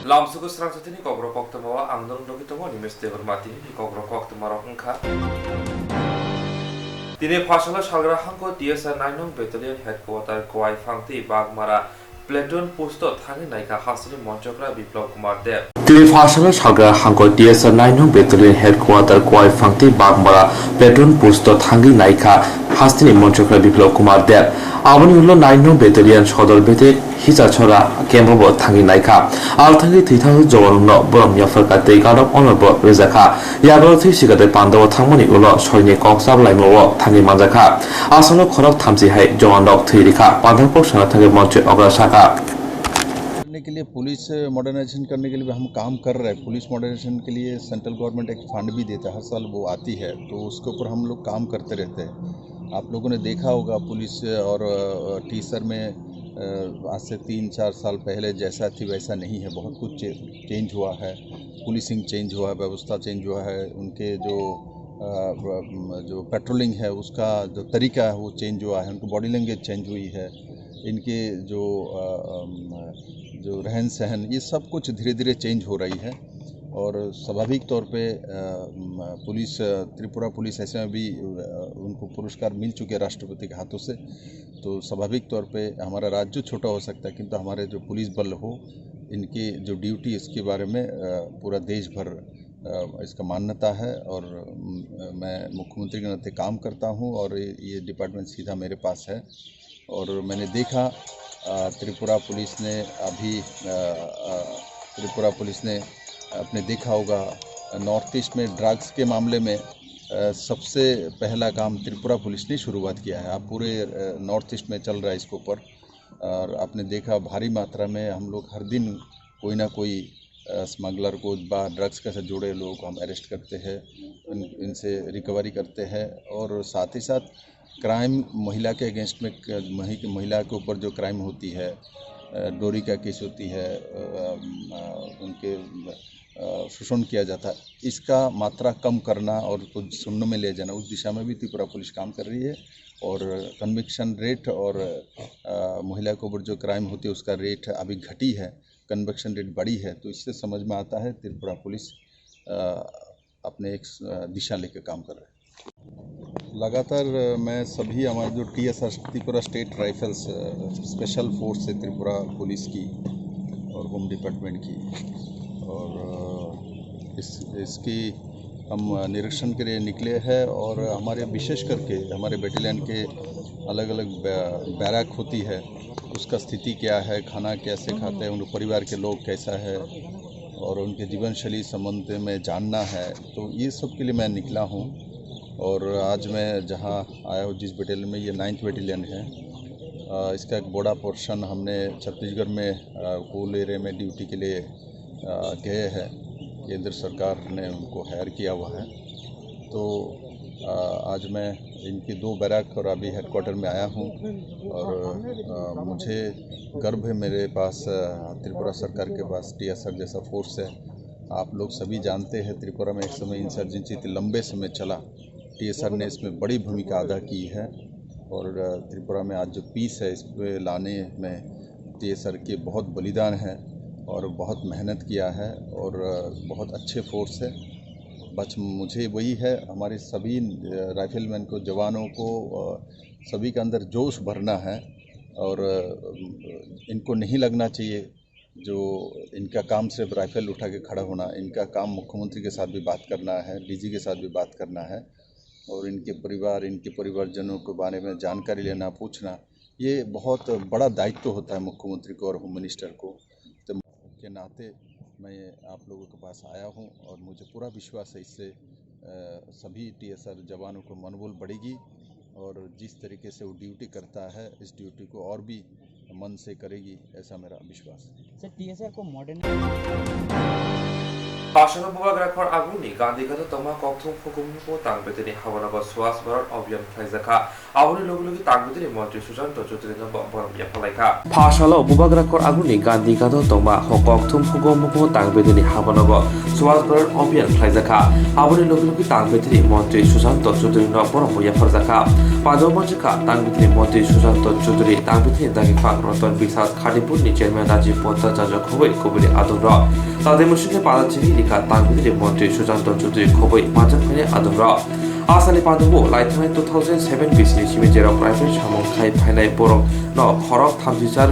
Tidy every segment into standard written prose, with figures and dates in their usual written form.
Lamsuku serang satu ni kau berokok temawa angdong doki temawa ni mesti hormati ni kau berokok temarok engkau. Dini pasal salgra hangko TSR 9 Battalion Headquarter Kuai Fangti Bagmara Platoon Posto Thani Naika Hasini Monchokra Biplop Kumar Dev. তিনি ফাঁসলে সাগরা হাঙ্ক TSR 9 battalion headquarter কোয়াই ফাংতি Bagmara platoon post থাঙ্গি নাইকা হাস্তিনি মঞ্চক্রা বিপ্লব কুমার দেব আবনি হল 9 ব্যাটালিয়ন সদর বেতে হিচাছড়া কেম্প থাঙ্গি নাইকা আল থাঙ্গি থিথা জওয়ানুন বরম ইয়াফারকা তেগারব অনব রেজাখা ইয়াগর থি সিগাতে পান্ডব থাঙ্গনি উল সৈনিক কক্সাব লাইমো থাঙ্গি মানজাখা আসলে খরক থামসি হাই জওয়ানক থিরিখা পান্ডব সানা থাঙ্গি মঞ্চ অগ্রসাখা करने के लिए पुलिस मॉडर्नाइजेशन करने के लिए भी हम काम कर रहे हैं। पुलिस मॉडर्नाइजेशन के लिए सेंट्रल गवर्नमेंट एक फंड भी देता है, हर साल वो आती है, तो उसके ऊपर हम लोग काम करते रहते हैं। आप लोगों ने देखा होगा पुलिस और टीसर में आज से 3-4 साल पहले जैसा थी वैसा नहीं है, बहुत कुछ चेंज हुआ है। पुलिसिंग चेंज हुआ है, व्यवस्था चेंज हुआ है, उनके जो पेट्रोलिंग है उसका जो तरीका है वो चेंज हुआ है, उनकी बॉडी लैंग्वेज चेंज हुई है, इनके जो रहन सहन ये सब कुछ धीरे धीरे चेंज हो रही है। और स्वाभाविक तौर पे पुलिस त्रिपुरा पुलिस ऐसे में भी उनको पुरस्कार मिल चुके हैं राष्ट्रपति के हाथों से, तो स्वाभाविक तौर पे हमारा राज्य छोटा हो सकता है किंतु हमारे जो पुलिस बल हो इनकी जो ड्यूटी इसके बारे में पूरा देश भर इसका मान्यता है। और मैं मुख्यमंत्री के नाते काम करता हूँ और ये डिपार्टमेंट सीधा मेरे पास है। और मैंने देखा त्रिपुरा पुलिस ने आपने देखा होगा नॉर्थ ईस्ट में ड्रग्स के मामले में सबसे पहला काम त्रिपुरा पुलिस ने शुरुआत किया है। आप पूरे नॉर्थ ईस्ट में चल रहा है इसके ऊपर, और आपने देखा भारी मात्रा में हम लोग हर दिन कोई ना कोई स्मगलर को ड्रग्स के साथ जुड़े लोग हम अरेस्ट करते हैं, इनसे रिकवरी करते हैं। और साथ ही साथ क्राइम महिला के अगेंस्ट में महिला के ऊपर जो क्राइम होती है, डोरी का केस होती है, उनके शोषण किया जाता है, इसका मात्रा कम करना और कुछ सुनने में ले जाना, उस दिशा में भी त्रिपुरा पुलिस काम कर रही है। और कन्विक्शन रेट और महिला के ऊपर जो क्राइम होती है उसका रेट अभी घटी है, कन्विक्शन रेट बढ़ी है, तो इससे समझ में आता है त्रिपुरा पुलिस अपने एक दिशा लेकर काम कर रहे हैं। लगातार मैं सभी हमारे जो TSR Tripura state rifles special force है त्रिपुरा पुलिस की और होम डिपार्टमेंट की, और इसकी हम निरीक्षण के लिए निकले हैं। और हमारे विशेष करके हमारे बटालियन के अलग अलग बैरक होती है, उसका स्थिति क्या है, खाना कैसे खाते हैं, उनके परिवार के लोग कैसा है और उनके जीवन शैली संबंध में जानना है, तो ये सब के लिए मैं निकला हूँ। और आज मैं जहाँ आया हूँ जिस बटालियन में, ये 9th बटालियन है, इसका एक बड़ा पोर्शन हमने छत्तीसगढ़ में कोल एरिया में ड्यूटी के लिए गए हैं, केंद्र सरकार ने उनको हायर किया हुआ है। तो आज मैं इनकी 2 बैरक और अभी हेडक्वार्टर में आया हूँ, और मुझे गर्व है मेरे पास त्रिपुरा सरकार के पास TSR जैसा फोर्स है। आप लोग सभी जानते हैं त्रिपुरा में एक समय इंसर्जेंसी लंबे समय चला, TSR ने इसमें बड़ी भूमिका अदा की है। और त्रिपुरा में आज जो पीस है इसमें लाने में TSR के बहुत बलिदान है और बहुत मेहनत किया है, और बहुत अच्छे फोर्स है। बस मुझे वही है, हमारे सभी राइफलमैन को, जवानों को, सभी के अंदर जोश भरना है। और इनको नहीं लगना चाहिए जो इनका काम सिर्फ राइफल उठा के खड़ा होना, इनका काम मुख्यमंत्री के साथ भी बात करना है, DG के साथ भी बात करना है, और इनके परिवारजनों के बारे में जानकारी लेना, पूछना, ये बहुत बड़ा दायित्व होता है मुख्यमंत्री को और होम मिनिस्टर को। तो के नाते मैं आप लोगों के पास आया हूँ, और मुझे पूरा विश्वास है इससे सभी TSR जवानों को मनोबल बढ़ेगी, और जिस तरीके से वो ड्यूटी करता है इस ड्यूटी को और भी मन से करेगी, ऐसा मेरा विश्वास है। सर TSR को modern Pasana Bugagrakor Aguni, Gandhi Gata Toma Koktum Fukumu, Tangbetini, Havanaba Swas, Barat, Obian Faizaka, Auri Lugulu, Tangbetini, Monte Susan, Tojutina, Bombia Palaka. Pashala Bugagrakor Aguni, Gandhi Gata Toma, Hokoktum Fukumu, Tangbetini, Havanaba, Swas, Barat, Obian Faizaka, Auri Lugulu, Tangbetini, Monte Susan, Tojutina, Bombia Farzaka, Padomajaka, Tangbetini, Monte Susan, Tojutri, Tangbetini, Dagifan, Roton, Bisas, Kadipuni, Chairman Raji, Pota, Jajakove, Kubri, Adora, Tademushiki Palachi. Tangbetini মন্ত্রী সুশান্ত চৌধুরী খবর মাঝাখানে আদমরা আসানি পাদবো লাইথানাই 2007 বিসনি Simi জেরাव private সামং খাই ফাইনাই বরং ন খরক 30,000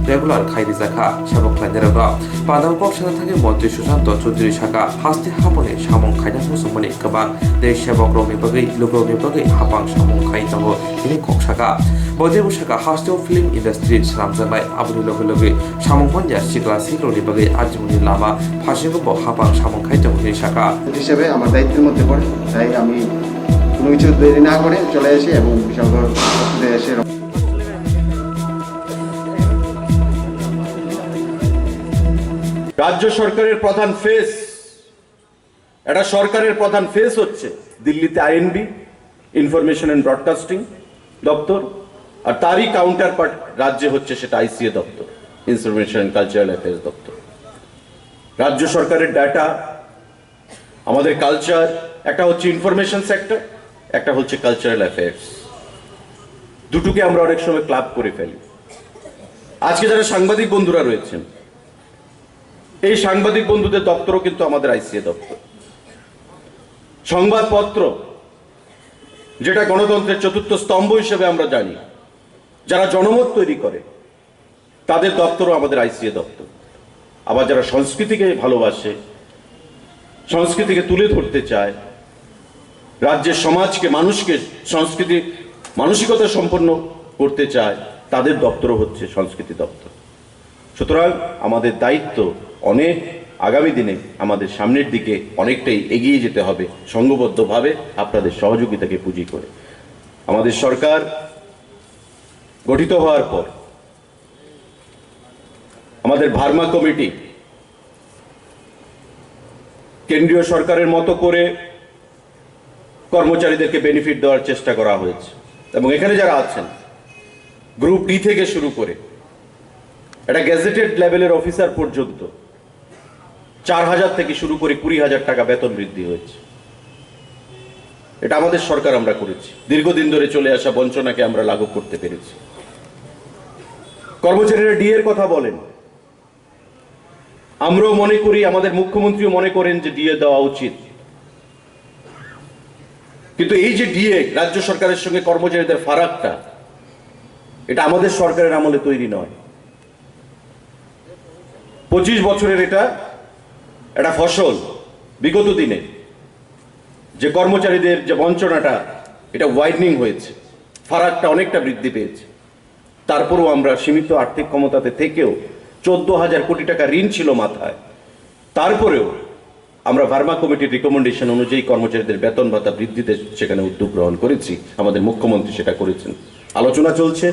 regular খাইরি জাখা সাবক লাইনেরগ্রা পাদামকক সাথে থাকে মন্ত্রী সুশান্ত চৌধুরী শাখা হাস্তি হাপনে সামং খাইনা মুসুমনি গোबां দেশ সেবক রংনি বাগै লোকরংनि বাগै হাপাং সামং খাই দङ তিনি কক শাখা বজেবু শাখা হাস্তি ফিল্ম ইন্ডাস্ট্রি সামজাनाय আবুনি লগে লগে সামং পঞ্জা সিগলা সিগলনি বাগै আজমনি লামা ফাশিগব হাপাং সামং খাই দङ তিনি শাখা হিসেবে আমার দায়িত্বের মধ্যে পড়ে তাই আমি কোনো কিছু দেরি না করে চলে আসি এবং বিশালগড় হসপিটালে এসে রাজ্য সরকারের প্রধান ফেস এটা সরকারের প্রধান ফেস হচ্ছে দিল্লিতে আইএনবি ইনফরমেশন এন্ড ব্রডকাস্টিং দপ্তর আর তারই কাউন্টার পার্ট রাজ্যে হচ্ছে সেটা আইসিএ দপ্তর ইনফরমেশন এন্ড কালচারাল অ্যাফেয়ার্স দপ্তর রাজ্য সরকারের ডাটা আমাদের কালচার একটা হচ্ছে ইনফরমেশন সেক্টর একটা হচ্ছে কালচারাল অ্যাফেয়ার্স দুটোকে আমরা অনেক সময় ক্লাব করে ফেলি আজকে যারা সাংবাদিক বন্ধুরা রয়েছেন এই সাংবাদিক বন্ধুদের দপ্তরও কিন্তু আমাদের আইসিএ দপ্তর সংবাদপত্র যেটা গণতন্ত্রের চতুর্থ স্তম্ভ হিসেবে আমরা জানি যারা জনমত তৈরি করে তাদের দপ্তরও আমাদের আইসিএ দপ্তর আবার যারা সংস্কৃতিকে ভালোবাসে সংস্কৃতিকে তুলে ধরতে চায় রাজ্যের সমাজকে মানুষকে সংস্কৃতি মানসিকতা সম্পন্ন করতে চায় তাদের দপ্তরও হচ্ছে সংস্কৃতি দপ্তর সুতরাং আমাদের দায়িত্ব অনেক আগামী দিনে আমাদের সামনের দিকে অনেকটাই এগিয়ে যেতে হবে সংঘবদ্ধভাবে আপনাদের সহযোগিতাকে পুঁজি করে আমাদের সরকার গঠিত হওয়ার পর আমাদের ভার্মা কমিটি কেন্দ্রীয় সরকারের মতো করে কর্মচারীদেরকে বেনিফিট দেওয়ার চেষ্টা করা হয়েছে এবং এখানে যারা আছেন গ্রুপ ডি থেকে শুরু করে এটা গেজেটেড লেভেলের অফিসার পর্যন্ত 4,000 থেকে শুরু করে 20,000 টাকা বেতন বৃদ্ধি হয়েছে এটা আমাদের সরকার আমরা করেছি দীর্ঘদিন ধরে চলে আসা বঞ্চনাকে আমরা লাগু করতে পেরেছি কর্মচারীরা ডি এর কথা বলেন আমরাও মনে করি আমাদের মুখ্যমন্ত্রীও মনে করেন যে ডিএ দেওয়া উচিত কিন্তু এই যে ডিএ রাজ্য সরকারের সঙ্গে কর্মচারীদের ফারাকটা এটা আমাদের সরকারের আমলে তৈরি নয় 25 বছরের এটা একটা ফসল বিগত দিনে যে কর্মচারীদের যে বঞ্চনাটা এটা ওয়াইডনিং হয়েছে ফারাকটা অনেকটা বৃদ্ধি পেয়েছে তারপরেও আমরা সীমিত আর্থিক ক্ষমতাতে থেকেও 14,000 কোটি টাকা ঋণ ছিল মাথায় তারপরেও আমরা ভার্মা কমিটির রিকমেন্ডেশন অনুযায়ী কর্মচারীদের বেতন ভাতা বৃদ্ধিতে সেখানে উদ্যোগ গ্রহণ করেছি আমাদের মুখ্যমন্ত্রী সেটা করেছেন আলোচনা চলছে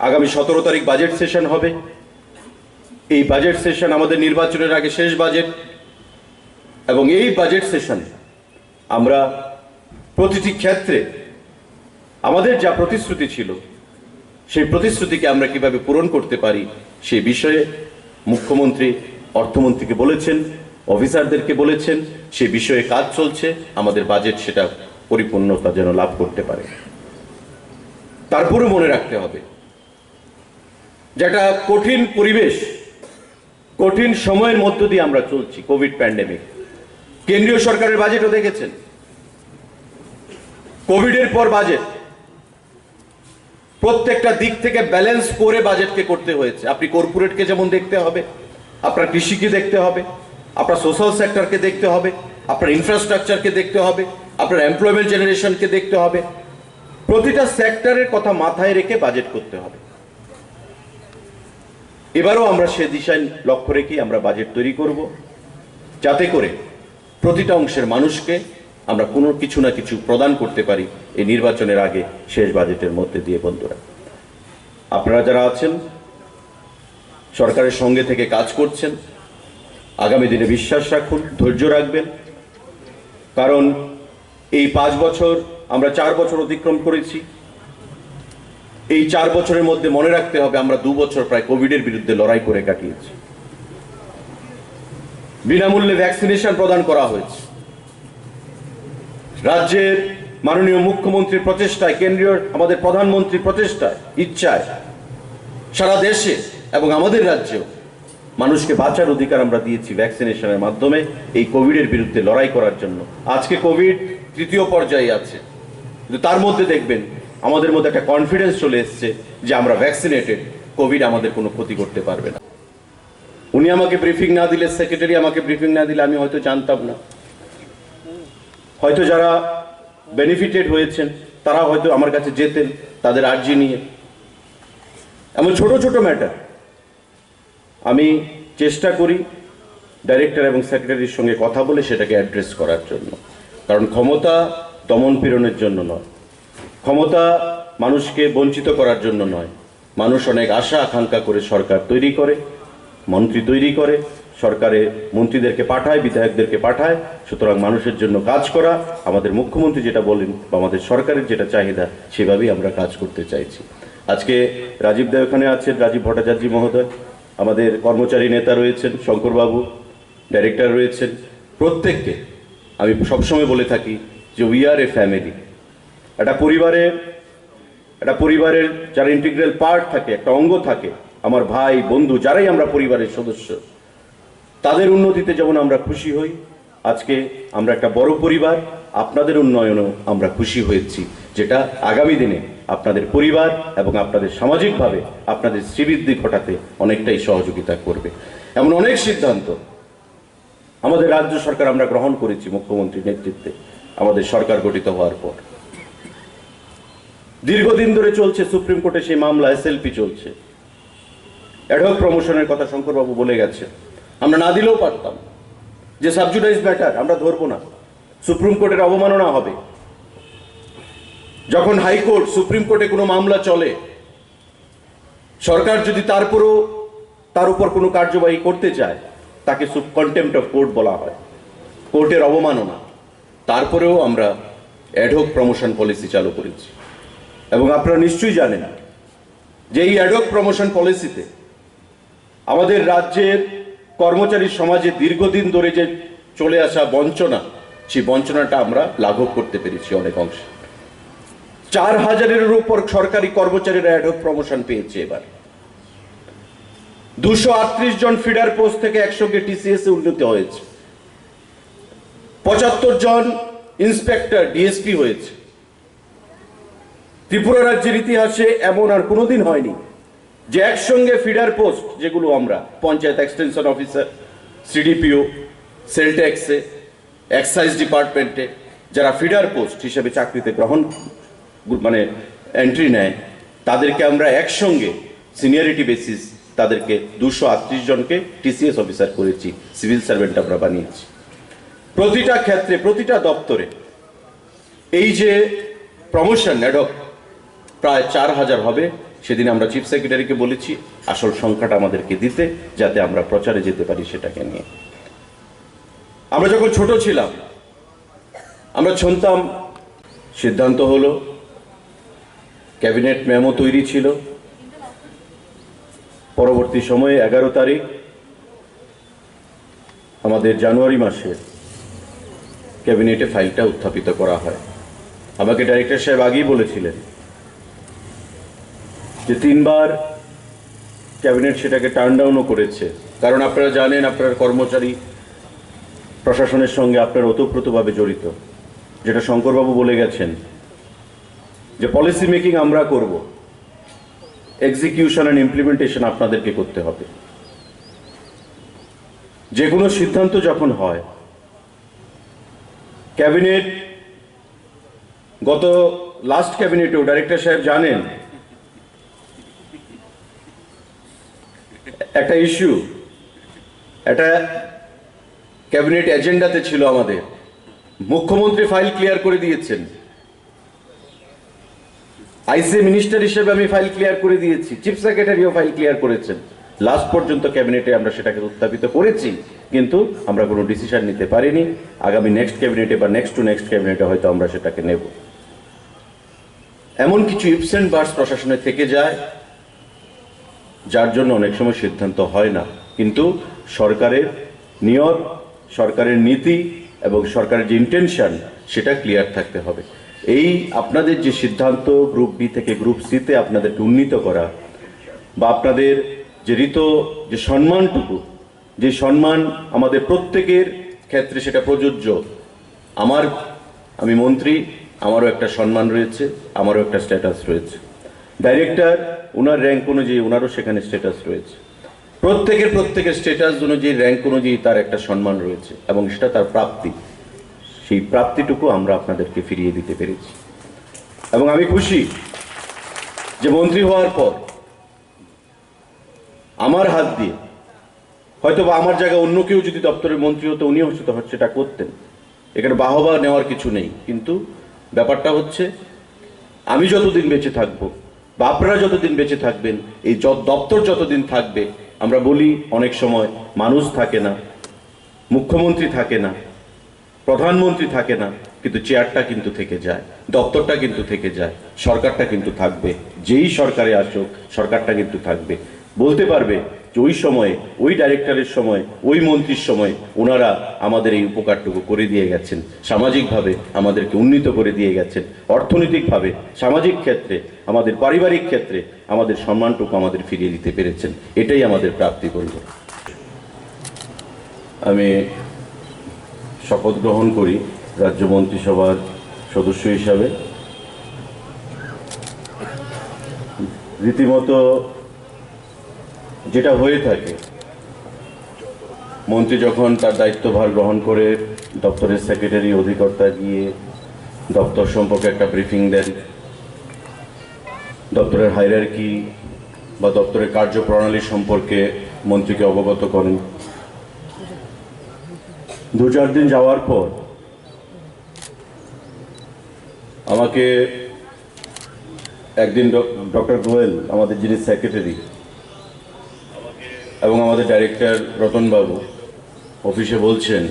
আগামী 17 তারিখ বাজেট সেশন হবে এই বাজেট সেশন আমাদের নির্বাচনের আগে শেষ বাজেট এবং এই বাজেট সেশনে আমরা প্রতিটি ক্ষেত্রে আমাদের যা প্রতিশ্রুতি ছিল সেই প্রতিশ্রুতিকে আমরা কিভাবে পূরণ করতে পারি সেই বিষয়ে মুখ্যমন্ত্রী অর্থমন্ত্রীকে বলেছেন অফিসারদেরকে বলেছেন সেই বিষয়ে কাজ চলছে আমাদের বাজেট সেটা পরিপূর্ণতা যেন লাভ করতে পারে তারপরে মনে রাখতে হবে যেটা কঠিন পরিবেশ কঠিন সময়ের মধ্য দিয়ে আমরা চলছি কোভিড প্যান্ডেমিক কেন্দ্রীয় সরকারের বাজেটও দেখেছেন কোভিডের পর বাজেট প্রত্যেকটা দিক থেকে ব্যালেন্স করে বাজেটকে করতে হয়েছে আপনি কর্পোরেটকে যেমন দেখতে হবে আপনার কৃষিকে দেখতে হবে আপনার সোশ্যাল সেক্টরকে দেখতে হবে আপনার ইনফ্রাস্ট্রাকচারকে দেখতে হবে আপনার এমপ্লয়মেন্ট জেনারেশনকে দেখতে হবে প্রতিটা সেক্টরের কথা মাথায় রেখে বাজেট করতে হবে এবারও আমরা সে দিশায় লক্ষ্য রেখে আমরা বাজেট তৈরি করব যাতে করে প্রতিটা অংশের মানুষকে আমরা কোনো কিছু না কিছু প্রদান করতে পারি এই নির্বাচনের আগে শেষ বাজেটের মধ্যে দিয়ে বন্ধুরা আপনারা যারা আছেন সরকারের সঙ্গে থেকে কাজ করছেন আগামী দিনে বিশ্বাস রাখুন, ধৈর্য রাখবেন, কারণ এই 5 বছর আমরা 4 বছর অতিক্রম করেছি। এই 4 বছরের মধ্যে মনে রাখতে হবে আমরা 2 বছর প্রায় কোভিডের বিরুদ্ধে লড়াই করে কাটিয়েছি। বিনামূল্যে ভ্যাকসিনেশন প্রদান করা হয়েছে। রাজ্যের মাননীয় মুখ্যমন্ত্রীর প্রচেষ্টায়, কেন্দ্রীয় আমাদের প্রধানমন্ত্রীর প্রচেষ্টায়, ইচ্ছায় সারা দেশে এবং আমাদের রাজ্যেও মানুষকে বাঁচার অধিকার আমরা দিয়েছি ভ্যাকসিনেশনের মাধ্যমে এই কোভিডের বিরুদ্ধে লড়াই করার জন্য। আজকে কোভিড 3য় পর্যায়ে আছে, কিন্তু তার মধ্যে দেখবেন আমাদের মধ্যে একটা কনফিডেন্স চলে এসছে যে আমরা ভ্যাকসিনেটেড, কোভিড আমাদের কোনো ক্ষতি করতে পারবে না। উনি আমাকে ব্রিফিং না দিলে, সেক্রেটারি আমাকে ব্রিফিং না দিলে আমি হয়তো জানতাম না। হয়তো যারা বেনিফিটেড হয়েছেন তারা হয়তো আমার কাছে যেতেন তাদের আর্জি নিয়ে। এমন ছোট ছোট ম্যাটার আমি চেষ্টা করি ডাইরেক্টর এবং সেক্রেটারির সঙ্গে কথা বলে সেটাকে অ্যাড্রেস করার জন্য। কারণ ক্ষমতা দমন পীড়নের জন্য নয়, ক্ষমতা মানুষকে বঞ্চিত করার জন্য নয়। মানুষ অনেক আশা আকাঙ্ক্ষা করে সরকার তৈরি করে, মন্ত্রী তৈরি করে, সরকারে মন্ত্রীদেরকে পাঠায়, বিধায়কদেরকে পাঠায়। সুতরাং মানুষের জন্য কাজ করা, আমাদের মুখ্যমন্ত্রী যেটা বলেন বা আমাদের সরকারের যেটা চাহিদা, সেভাবেই আমরা কাজ করতে চাইছি। আজকে রাজীব দা ওখানে আছেন, রাজীব ভট্টাচার্য মহোদয়, আমাদের কর্মচারী নেতা রয়েছেন, শঙ্করবাবু ডাইরেক্টর রয়েছেন। প্রত্যেককে আমি সবসময় বলে থাকি যে উই আর এ ফ্যামিলি। একটা পরিবারের যারা ইন্টিগ্রাল পার্ট থাকে, একটা অঙ্গ থাকে, আমার ভাই বন্ধু যারাই আমরা পরিবারের সদস্য, তাদের উন্নতিতে যেমন আমরা খুশি হই, আজকে আমরা একটা বড় পরিবার, আপনাদের উন্নয়নেও আমরা খুশি হয়েছি, যেটা আগামী দিনে আপনাদের পরিবার এবং আপনাদের সামাজিকভাবে আপনাদের শ্রীবৃদ্ধি ঘটাতে অনেকটাই সহযোগিতা করবে। এমন অনেক সিদ্ধান্ত আমাদের রাজ্য সরকার আমরা গ্রহণ করেছি মুখ্যমন্ত্রীর নেতৃত্বে আমাদের সরকার গঠিত হওয়ার পর। দীর্ঘদিন ধরে চলছে সুপ্রিম কোর্টে সেই মামলা, SLP চলছে। অ্যাডহক প্রমোশনের কথা শঙ্করবাবু বলে গেছে, আমরা না দিলেও পারতাম, যে সাবজুডাইজ ম্যাটার আমরা ধরবো না, সুপ্রিম কোর্টের অবমাননা হবে। যখন হাইকোর্ট সুপ্রিম কোর্টে কোনো মামলা চলে, সরকার যদি তার উপর কোনো কার্যবাহী করতে চায়, তাকে কন্টেম্প্ট অফ কোর্ট বলা হয়, কোর্টের অবমাননা। তারপরেও আমরা অ্যাডহক প্রমোশন পলিসি চালু করেছি। এবং আপনারা নিশ্চয়ই জানেন যে এই অ্যাডহক প্রমোশন পলিসিতে আমাদের রাজ্যের কর্মচারী সমাজে দীর্ঘদিন ধরে যে চলে আসা বঞ্চনা, সেই বঞ্চনাটা আমরা লাঘব করতে পেরেছি অনেক অংশে। 4000-এর উপর সরকারি কর্মচারীরা অ্যাডহক প্রমোশন পেয়েছে। এবার 238 জন ফিডার পোস্ট থেকে 100 TCS এ উন্নীত হয়েছে, 75 জন ইন্সপেক্টর DSP হয়েছে। ত্রিপুরা রাজ্যের ইতিহাসে এমন আর কোনোদিন হয়নি যে একসঙ্গে ফিডার পোস্ট, যেগুলো আমরা panchayat extension officer, CDPO, sales ট্যাক্সে, এক্সাইজ ডিপার্টমেন্টে যারা ফিডার পোস্ট হিসেবে চাকরিতে এন্ট্রি নেয়, তাদেরকে আমরা একসঙ্গে সিনিয়রিটি বেসিস তাদেরকে 238 জনকে TCS অফিসার করেছি, সিভিল সার্ভেন্ট আমরা বানিয়েছি। প্রতিটা ক্ষেত্রে, প্রতিটা দপ্তরে এই যে প্রমোশন অ্যাডহক প্রায় 4000 হবে। সেদিন আমরা চিফ সেক্রেটারিকে বলেছি আসল সংখ্যাটা আমাদেরকে দিতে, যাতে আমরা প্রচারে যেতে পারি সেটাকে নিয়ে। আমরা যখন ছোট ছিলাম আমরা শুনতাম, সিদ্ধান্ত হলো, ক্যাবিনেট মেমো তৈরি ছিল, পরবর্তী সময়ে 11 তারিখ আমাদের জানুয়ারি মাসে ক্যাবিনেটে ফাইলটা উত্থাপিত করা হয়। আমাকে ডাইরেক্টর সাহেব আগেই বলেছিলেন যে 3 বার ক্যাবিনেট সেটাকে টার্ন ডাউনও করেছে। কারণ আপনারা জানেন, আপনার কর্মচারী প্রশাসনের সঙ্গে আপনারা ওতপ্রোতভাবে জড়িত। যেটা শঙ্করবাবু বলে গেছেন যে পলিসি মেকিং আমরা করব, এক্সিকিউশন অ্যান্ড ইমপ্লিমেন্টেশন আপনাদেরকে করতে হবে। যে কোনো সিদ্ধান্ত যখন হয়, ক্যাবিনেট গত লাস্ট ক্যাবিনেটেও ডাইরেক্টর সাহেব জানেন একটা ইস্যু, একটা ক্যাবিনেট এজেন্ডাতে ছিল আমাদের, মুখ্যমন্ত্রী ফাইল ক্লিয়ার করে দিয়েছেন, আইসি মিনিস্টার হিসেবে আমি ফাইল ক্লিয়ার করে দিয়েছি, চিফ সেক্রেটারিও ফাইল ক্লিয়ার করেছেন। লাস্ট পর্যন্ত ক্যাবিনেটে আমরা সেটাকে উত্থাপিত করেছি, কিন্তু আমরা কোনো ডিসিশন নিতে পারিনি। আগামী নেক্সট ক্যাবিনেটে বা নেক্সট টু নেক্সট ক্যাবিনেটে হয়তো আমরা সেটাকে নেব। এমন কিছু ইফস অ্যান্ড বাটস প্রশাসনে থেকে যায়, যার জন্য অনেক সময় সিদ্ধান্ত হয় না। কিন্তু সরকারের নিয়ত, সরকারের নীতি এবং সরকারের যে ইন্টেনশন, সেটা ক্লিয়ার থাকতে হবে। এই আপনাদের যে সিদ্ধান্ত গ্রুপ বি থেকে গ্রুপ সিতে আপনাদেরকে উন্নীত করা, বা আপনাদের যে যে সম্মানটুকু, যে সম্মান আমাদের প্রত্যেকের ক্ষেত্রে সেটা প্রযোজ্য। আমি মন্ত্রী, আমারও একটা সম্মান রয়েছে, আমারও একটা স্ট্যাটাস রয়েছে। ডাইরেক্টর, ওনার র্যাঙ্ক অনুযায়ী ওনারও সেখানে স্ট্যাটাস রয়েছে। প্রত্যেকের স্ট্যাটাস অনুযায়ী, র্যাঙ্ক অনুযায়ী তার একটা সম্মান রয়েছে এবং সেটা তার প্রাপ্তি। সেই প্রাপ্তিটুকু আমরা আপনাদেরকে ফিরিয়ে দিতে পেরেছি এবং আমি খুশি যে মন্ত্রী হওয়ার পর আমার হাত দিয়ে, হয়তো বা আমার জায়গায় অন্য কেউ যদি দপ্তরের মন্ত্রী হতো, উনিও সেটা করতেন। এখানে বাহবা নেওয়ার কিছু নেই, কিন্তু ব্যাপারটা হচ্ছে আমি যতদিন বেঁচে থাকবো বা আপনারা যতদিন বেঁচে থাকবেন, এই দপ্তর যতদিন থাকবে, আমরা বলি অনেক সময় মানুষ থাকে না, মুখ্যমন্ত্রী থাকে না, প্রধানমন্ত্রী থাকে না, কিন্তু চেয়ারটা কিন্তু থেকে যায়, দপ্তরটা কিন্তু থেকে যায়, সরকারটা কিন্তু থাকবে। যেই সরকারে আসুক, সরকারটা কিন্তু থাকবে। বলতে পারবে যে ওই সময়ে, ওই ডাইরেক্টরের সময়, ওই মন্ত্রীর সময় ওনারা আমাদের এই উপকারটুকু করে দিয়ে গেছেন, সামাজিকভাবে আমাদেরকে উন্নীত করে দিয়ে গেছেন, অর্থনৈতিকভাবে, সামাজিক ক্ষেত্রে, আমাদের পারিবারিক ক্ষেত্রে আমাদের সম্মানটুকু আমাদের ফিরিয়ে দিতে পেরেছেন। এটাই আমাদের প্রাপ্তি বলব। আমি শপথ গ্রহণ করি রাজ্য মন্ত্রিসভার সদস্য হিসাবে। রীতিমতো যেটা হয়ে থাকে, মন্ত্রী যখন তার দায়িত্বভার গ্রহণ করে দপ্তরের সেক্রেটারি অধিকর্তা গিয়ে দপ্তর সম্পর্কে একটা ব্রিফিং দেন, দপ্তরের হায়ারার্কি বা দপ্তরের কার্যপ্রণালী সম্পর্কে মন্ত্রীকে অবগত করেন। 2-4 দিন যাওয়ার পর আমাকে একদিন ডক্টর গোয়েল, আমাদের যিনি সেক্রেটারি, এবং আমাদের ডাইরেক্টর রতনবাবু অফিসে বলছেন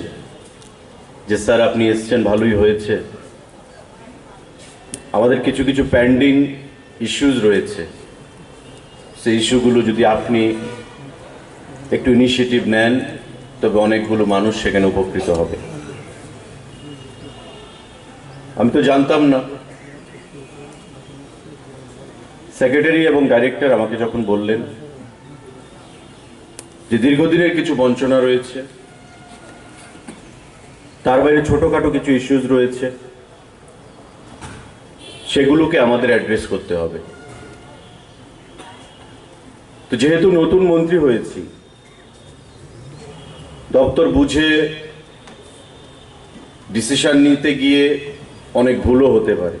যে স্যার আপনি এসছেন, ভালোই হয়েছে, আমাদের কিছু কিছু পেন্ডিং ইস্যুজ রয়েছে, সেই ইস্যুগুলো যদি আপনি একটু ইনিশিয়েটিভ নেন, তবে অনেকগুলো মানুষ সেখানে উপকৃত হবে। আমি তো জানতাম না। সেক্রেটারি এবং ডাইরেক্টর আমাকে যখন বললেন যে দীর্ঘদিনের কিছু বঞ্চনা রয়েছে, তার বাইরে ছোটখাটো কিছু ইস্যুজ রয়েছে, সেগুলোকে আমাদের অ্যাড্রেস করতে হবে। তো যেহেতু নতুন মন্ত্রী হয়েছি, দপ্তর বুঝে ডিসিশন নিতে গিয়ে অনেক ভুলও হতে পারে,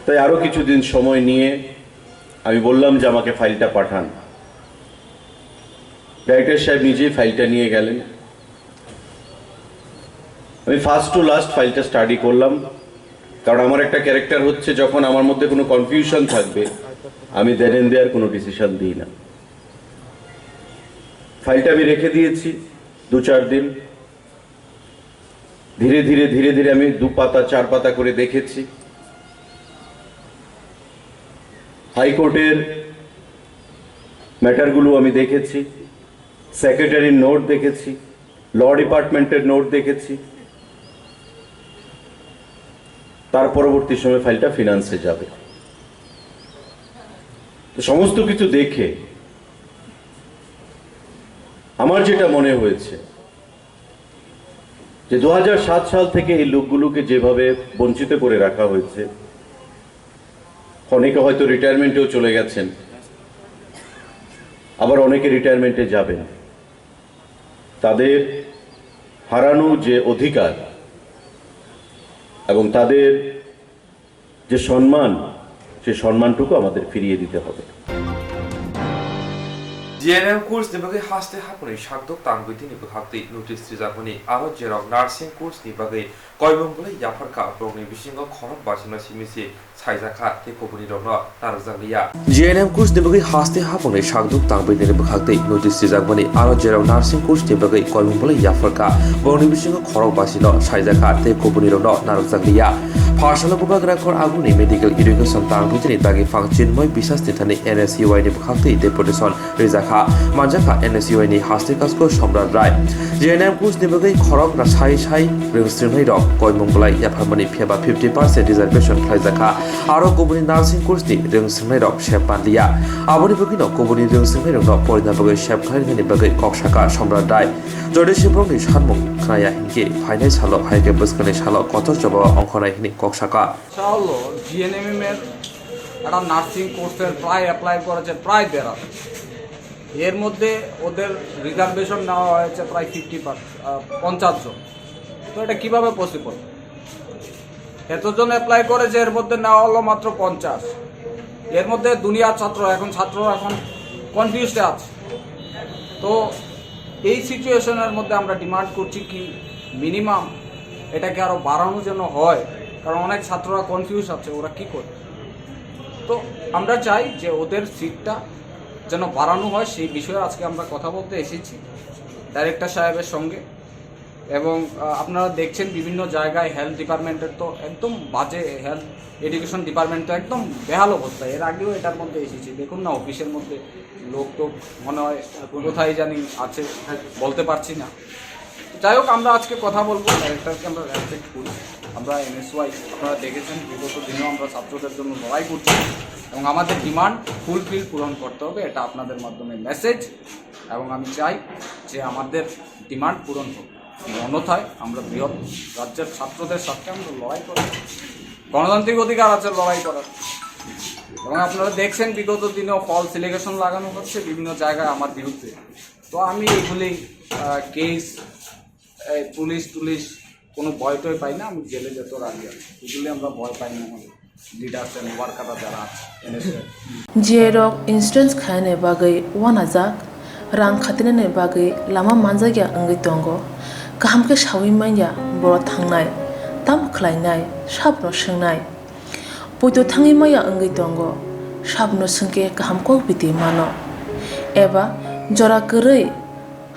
তাই আরো কিছুদিন সময় নিয়ে আমি বললাম যে আমাকে ফাইলটা পাঠান। ডাইরেক্টর সাহেব নিজেই ফাইলটা নিয়ে গেলেন। আমি ফার্স্ট টু লাস্ট ফাইলটা স্টাডি করলাম, কারণ আমার একটা ক্যারেক্টার হচ্ছে, যখন আমার মধ্যে কোনো কনফিউশন থাকবে আমি দেন এন্ড দেয়ার কোনো ডিসিশন দিই না। ফাইলটা আমি রেখে দিয়েছি 2-4 দিন। ধীরে ধীরে আমি 2 পাতা 4 পাতা করে দেখেছি। হাইকোর্টের ম্যাটারগুলো আমি দেখেছি, সেক্রেটারির নোট দেখেছি, ল ডিপার্টমেন্টের নোট দেখেছি। তার পরবর্তী সময় ফাইলটা ফিনান্সে যাবে। তো সমস্ত কিছু দেখে আমার যেটা মনে হয়েছে যে 2007 সাল থেকে এই লোকগুলোকে যেভাবে বঞ্চিত করে রাখা হয়েছে, অনেকে হয়তো রিটায়ারমেন্টেও চলে গেছেন, আবার অনেকে রিটায়ারমেন্টে যাবেন। তাদের হারানো যে অধিকার এবং তাদের যে সম্মান, সেই সম্মানটুকু আমাদের ফিরিয়ে দিতে হবে। GNM course ni bagai haste hapuni shakdok tangbiti ni bukhakti notice rijapuni aro jerok nursing course ni bagai koibong bole yafarka progni bisingo khorok basina simisi saijaka te kobuni rokno narjanglia GNM course ni bagai haste hapuni shakdok tangbiti ni bukhakti notice rijapuni aro jerok nursing course ni bagai koibong bole yafarka progni bisingo khorok basino saijaka te kobuni rokno narjanglia Pasal Bugagrakor Aguni Medical Education Tangbiti ni bagi fangchin moi bisas ni thani NSUI ni bukhakti deputation Rizakha Manjaka NSUI ni Hastikasko Somrat Rai GNM course ni bagai khorok na sai register rok koimong bolai yaphamani pheba 50% reservation khlaijaka aro kobuni nursing course ni register rok shepandia aboni bagino kobuni register rok no porina bagai shep khlaini ni bagai koksaka Somrat Rai Jodeshe Progni Shanmung Khnaya hinke Phainai Salo Haike Buskani Salo Kotor Joba Onkhonai hini koksaka হলো জিএনএমএম এর একটা nursing কোর্সের প্রায় apply করেছে প্রায় 1,500 এর মধ্যে ওদের রিজার্ভেশন নেওয়া হয়েছে প্রায় 50 জন তো এটা কিভাবে পসিবল এতজন অ্যাপ্লাই করেছে এর মধ্যে নেওয়া হলো মাত্র 50 এর মধ্যে দুনিয়ার ছাত্র এখন কনফিউজড আছে তো এই সিচুয়েশনের মধ্যে আমরা ডিমান্ড করছি কি মিনিমাম এটাকে আরো বাড়ানো যেন হয় কারণ অনেক ছাত্ররা কনফিউজ আছে ওরা কি করবে তো আমরা চাই যে ওদের সিটটা যেন বাড়ানো হয় সেই বিষয়ে আজকে আমরা কথা বলতে এসেছি ডাইরেক্টর সাহেবের সঙ্গে এবং আপনারা দেখছেন বিভিন্ন জায়গায় হেলথ ডিপার্টমেন্টের তো একদম বাজে হেলথ এডুকেশন ডিপার্টমেন্ট তো একদম বেহাল অবস্থা এর আগেও এটার মধ্যে এসেছি দেখুন না অফিসের মধ্যে লোক তো মনে হয় কোথায় জানি আছে বলতে পারছি না যাই হোক আমরা আজকে কথা বলবো ডাইরেক্টরকে আমরা রেসপেক্ট করি আমরা এনএসওয়াই আপনারা দেখেছেন বিগত দিনেও আমরা ছাত্রদের জন্য লড়াই করছি এবং আমাদের ডিমান্ড ফুলফিল পূরণ করতে হবে এটা আপনাদের মাধ্যমে মেসেজ এবং আমি চাই যে আমাদের ডিমান্ড পূরণ হোক অন্যথায় আমরা বৃহৎ রাজ্যের ছাত্রদের সাথে আমরা লড়াই করব গণতান্ত্রিক অধিকার আছে লড়াই করার এবং আপনারা দেখছেন বিগত দিনেও ফলস এলিগেশন লাগানো হচ্ছে বিভিন্ন জায়গায় আমার বিরুদ্ধে তো আমি এগুলি কেস পুলিশ কোনো ভয় টয় পাই না আমি জেলে যেত রাজি আছি এগুলি আমরা ভয় পাই না আমাদের লিডার্স এন্ড ওয়ার্কাররা যারা আছে জিএরক ইন্স্যুরেন্স খায়নে বাগै ওয়ানাজাক রাং খাতিনে বাগै লাमा मानजागिया अंगै दंग गाहामके सावै माइया बर' थांनाय ताम खलायनाय साबनो सोंनाय बयदो थाङै माइया अंगै दंग साबनो सोंके गाहामको बिदि मानो एबा जरा गोरै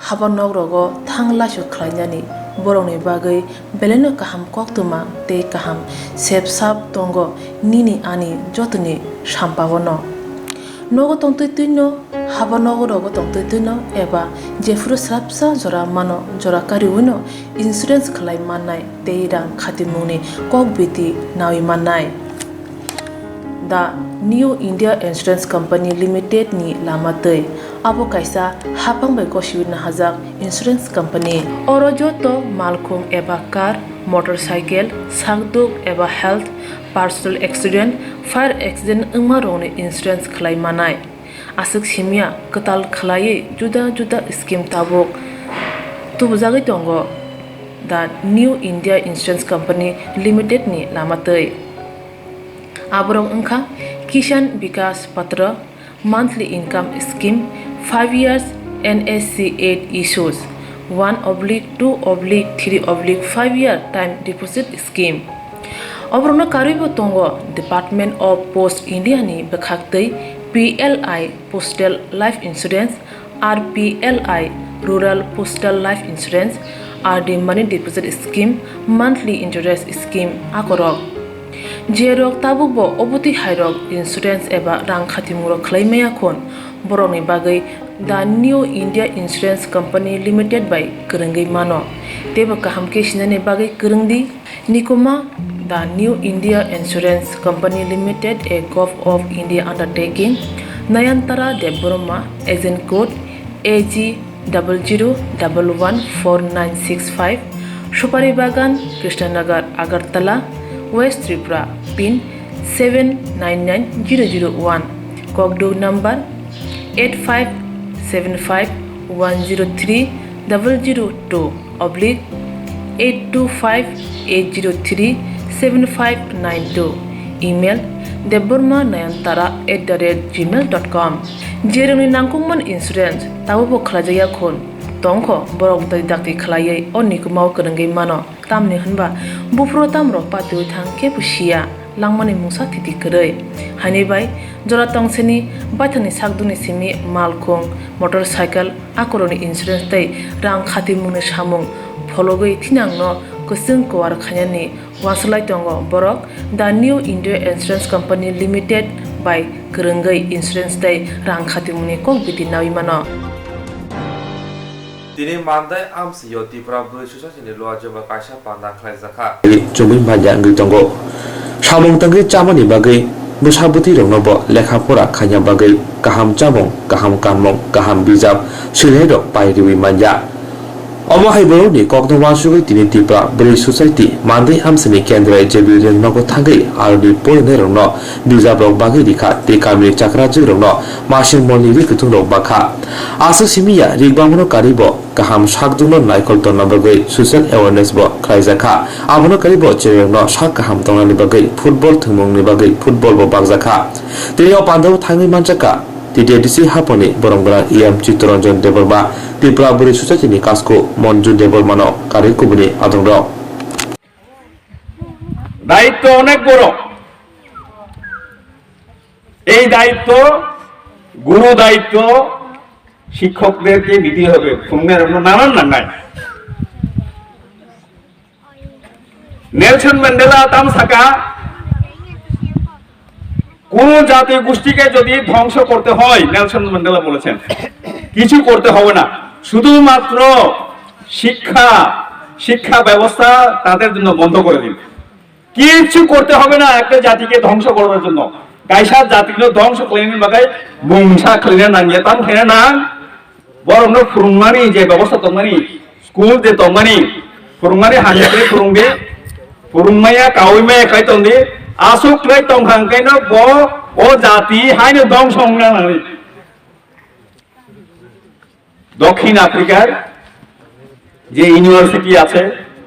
हाबा नगरगो थां लासु खलायनानै बर'नि बागै बेलेनो गाहाम कक्तुमा ते गाहाम सेब साब दंग निनि आनि जतनि साम्पावनो नगो तंतैनो हाबा नगरगो तंतैनो एबा जेफुरु स्राबसा जरा मानो जरा कारिउनो इन्सुरेन्स खलाय माननाय ते रां खातिमुनि कक बिति नावि माननाय दा new India insurance company limited नि लामातै abo kaisa hapangbai kosiwina hajak insurance company oro joto malkhung eba car motorcycle sakduk eba health personal accident fire accident ungma rongni insurance khlai manai asuk simia katal khlai juda scheme tabok tubujagi tongo the new india insurance company limited ni lamatei aborong ungkha kisan vikas patra monthly income scheme 5 years NSC 8 issues 1/2/3/5 year time deposit scheme Obrona karibo tongo Department of Post India ni bekhaktei PLI Postal Life Insurance RPLI Rural Postal Life Insurance RD Money Deposit Scheme Monthly Interest Scheme akorok Jerok tabubo oboti hairok insurance eba rang khatimurok khlaimaya khon boroni bagai the new india insurance company limited by kerengei mano teba kahamke sinane bagai kerengdi nikoma the new india insurance company limited a gov of india undertaking nayantara debroma agent code AG 00114965 Shupari Bagan Krishnanagar Agartala West Tripura pin 799001 Kogdo number 8575103002/825-803-7592 email deborma nayantara@gmail.com jeroni nangkungman insurance tawo khlajaya khon tongkho borok dai dakti khlaiye onni kumau krengai mano tamni hanba bufro tamro patu thangke pusia langmani musa thiti krei hani bai jora tongseni baithani sakduni simi malkhong motorcycle akoroni insurance dai rang khati mune samung fologoi thinangno kusung kwar khanyani waslai tongo borok the new india insurance company limited by krengai insurance dai rang khati mune kok biti nawi mano Dini mandai amsi yo Tripura buri susah sini luar Jawa kaisa pandang klai zakha. Jumui manja ngi tongo samong tangri chamani bagai musabuti rongnobo lekha pora khanya bagai kaham chamong kaham kanmong kaham bijab silai rok pairiwi manja omo haiboro ni kokdong wasugoi tini Tripura buri society mandai amsini kendra jebiren nogo thangai arni polne rongno bijab rok bagai dikha te kamni chakraji rongno masin moni ri kutung rok bakha asu simia rigbamono karibo kaham sakduno naikol tonna bagai social awareness bo khlaijaka abono karibo cherengno sak kaham tongnani bagai football thumungni bagai football bo bakjaka teo pandau thangai manjaka TDDC haponi borongbara EM Chittaranjan Deborma Tripura buri society ni kasko Monju Debormano kari kubuni adongro দায়িত্ব অনেক বড় এই দায়িত্ব গুরু দায়িত্ব শিক্ষকদেরকে দিতে হবে তোমরা নানান নাই নেলসন ম্যান্ডেলা তামসাকা কোন জাতি গোষ্ঠীকে যদি ধ্বংস করতে হয় নেলসন ম্যান্ডেলা বলেছেন কিছু করতে হবে না শুধুমাত্র শিক্ষা ব্যবস্থা তাদের জন্য বন্ধ করে দিন কিছু করতে হবে না একটা জাতিকে ধ্বংস করার জন্য কাইসা জাতিকে ধ্বংস করে নিন বাগাই বংশা খেলে না নিয়ে তাম খেলে না বরং ফুরুংমানি যে ব্যবস্থা তংমানি স্কুল যে তংমানি ফুরুংমানি হাজারে ফুরুংবে ফুরুংমায়া কাউইমায়া খাই তংদি আসুক লাই তংখাংকাইনো ব ও জাতি হাইনো ধ্বংস হংনানি দক্ষিণ আফ্রিকার যে ইউনিভার্সিটি আছে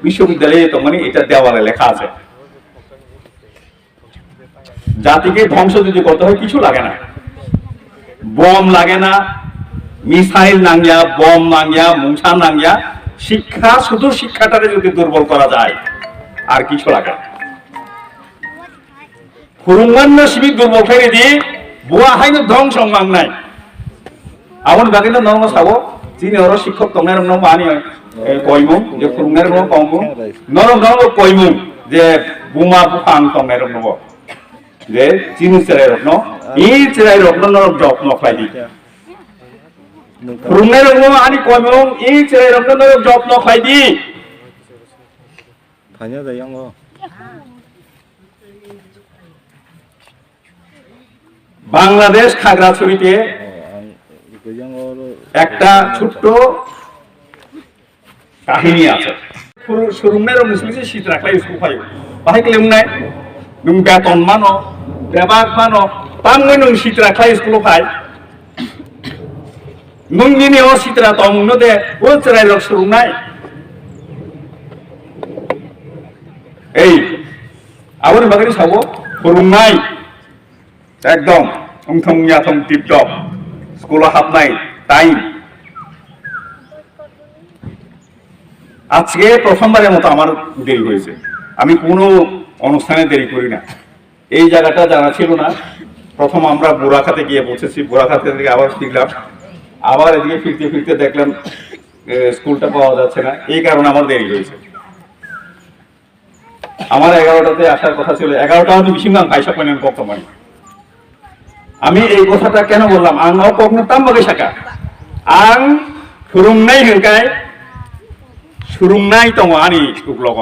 বিশ্ববিদ্যালয়ে তংমানি এটা দেওয়ালে লেখা আছে জাতিকে ধ্বংস যদি করতে হয় কিছু লাগে না বম লাগে না মিসাইল নাঙ্গিয়া বম নাঙ্গিয়া মুংসা নাঙ্গিয়া শিক্ষা শুধু শিক্ষাটারে যদি দুর্বল করা যায় আর কিছু লাগে না খুরুঙ্গান্ন শিবির দুর্বল করে দিয়ে বুয়া হাইনো ধ্বংস মাংনাই আমন বাকিনো নরম সাবো চিনি ওর শিক্ষক তোমার নরম আনি কইমু যে খুরুঙ্গার নরম কমু নরম কইমু যে বুমা বুফাং তোমার নরম যে চিনি চেরাই রত্ন এই চেরাই রত্ন নরম যত্ন খাইদি খুরুঙ্গার নরম আনি কইমু এই চেরাই রত্ন নরম যত্ন খাইদি ফাইনা যাইয়াং বাংলাদেশ খাগড়াছড়িতে একটা ছোট্ট কাহিনী আছে সুরুমের মুসলিম শীত রাখলাই স্কুল ফাই বাহাই কেলেম নাই নং বেতন মানো বেবাক মানো তামই নং শীত রাখলাই স্কুল ফাই নং দিনে ও শীতরা তমুন দে ও চেরাই রক সুরুম নাই এই আবার বাগানি সাবো সুরুম নাই একদম উংথং ইয়াথং টিপটপ স্কুলে হাবনাই টাইম আজকে প্রথমবারের মতো আমার দেরি হয়েছে আমি কোনো অনুষ্ঠানে দেরি করি না এই জায়গাটা জানা ছিল না প্রথম আমরা বোরাখাতে গিয়ে পৌঁছেছি বোরাখাতে থেকে আবার ফিরলাম আবার এদিকে ফিরতে ফিরতে দেখলাম স্কুলটা পাওয়া যাচ্ছে না এই কারণে আমার দেরি হয়েছে আমার 11টাতে আসার কথা ছিল 11টা আমি বিশিংগাং পয়সা পাইলাম বর্তমানে আমি এই কথাটা কেন বললাম আং কখনো তাম্বাগে শাখা আং ফুরুংনাই হেঙ্কাই সুরুংনাই দङ आंनि उग्लग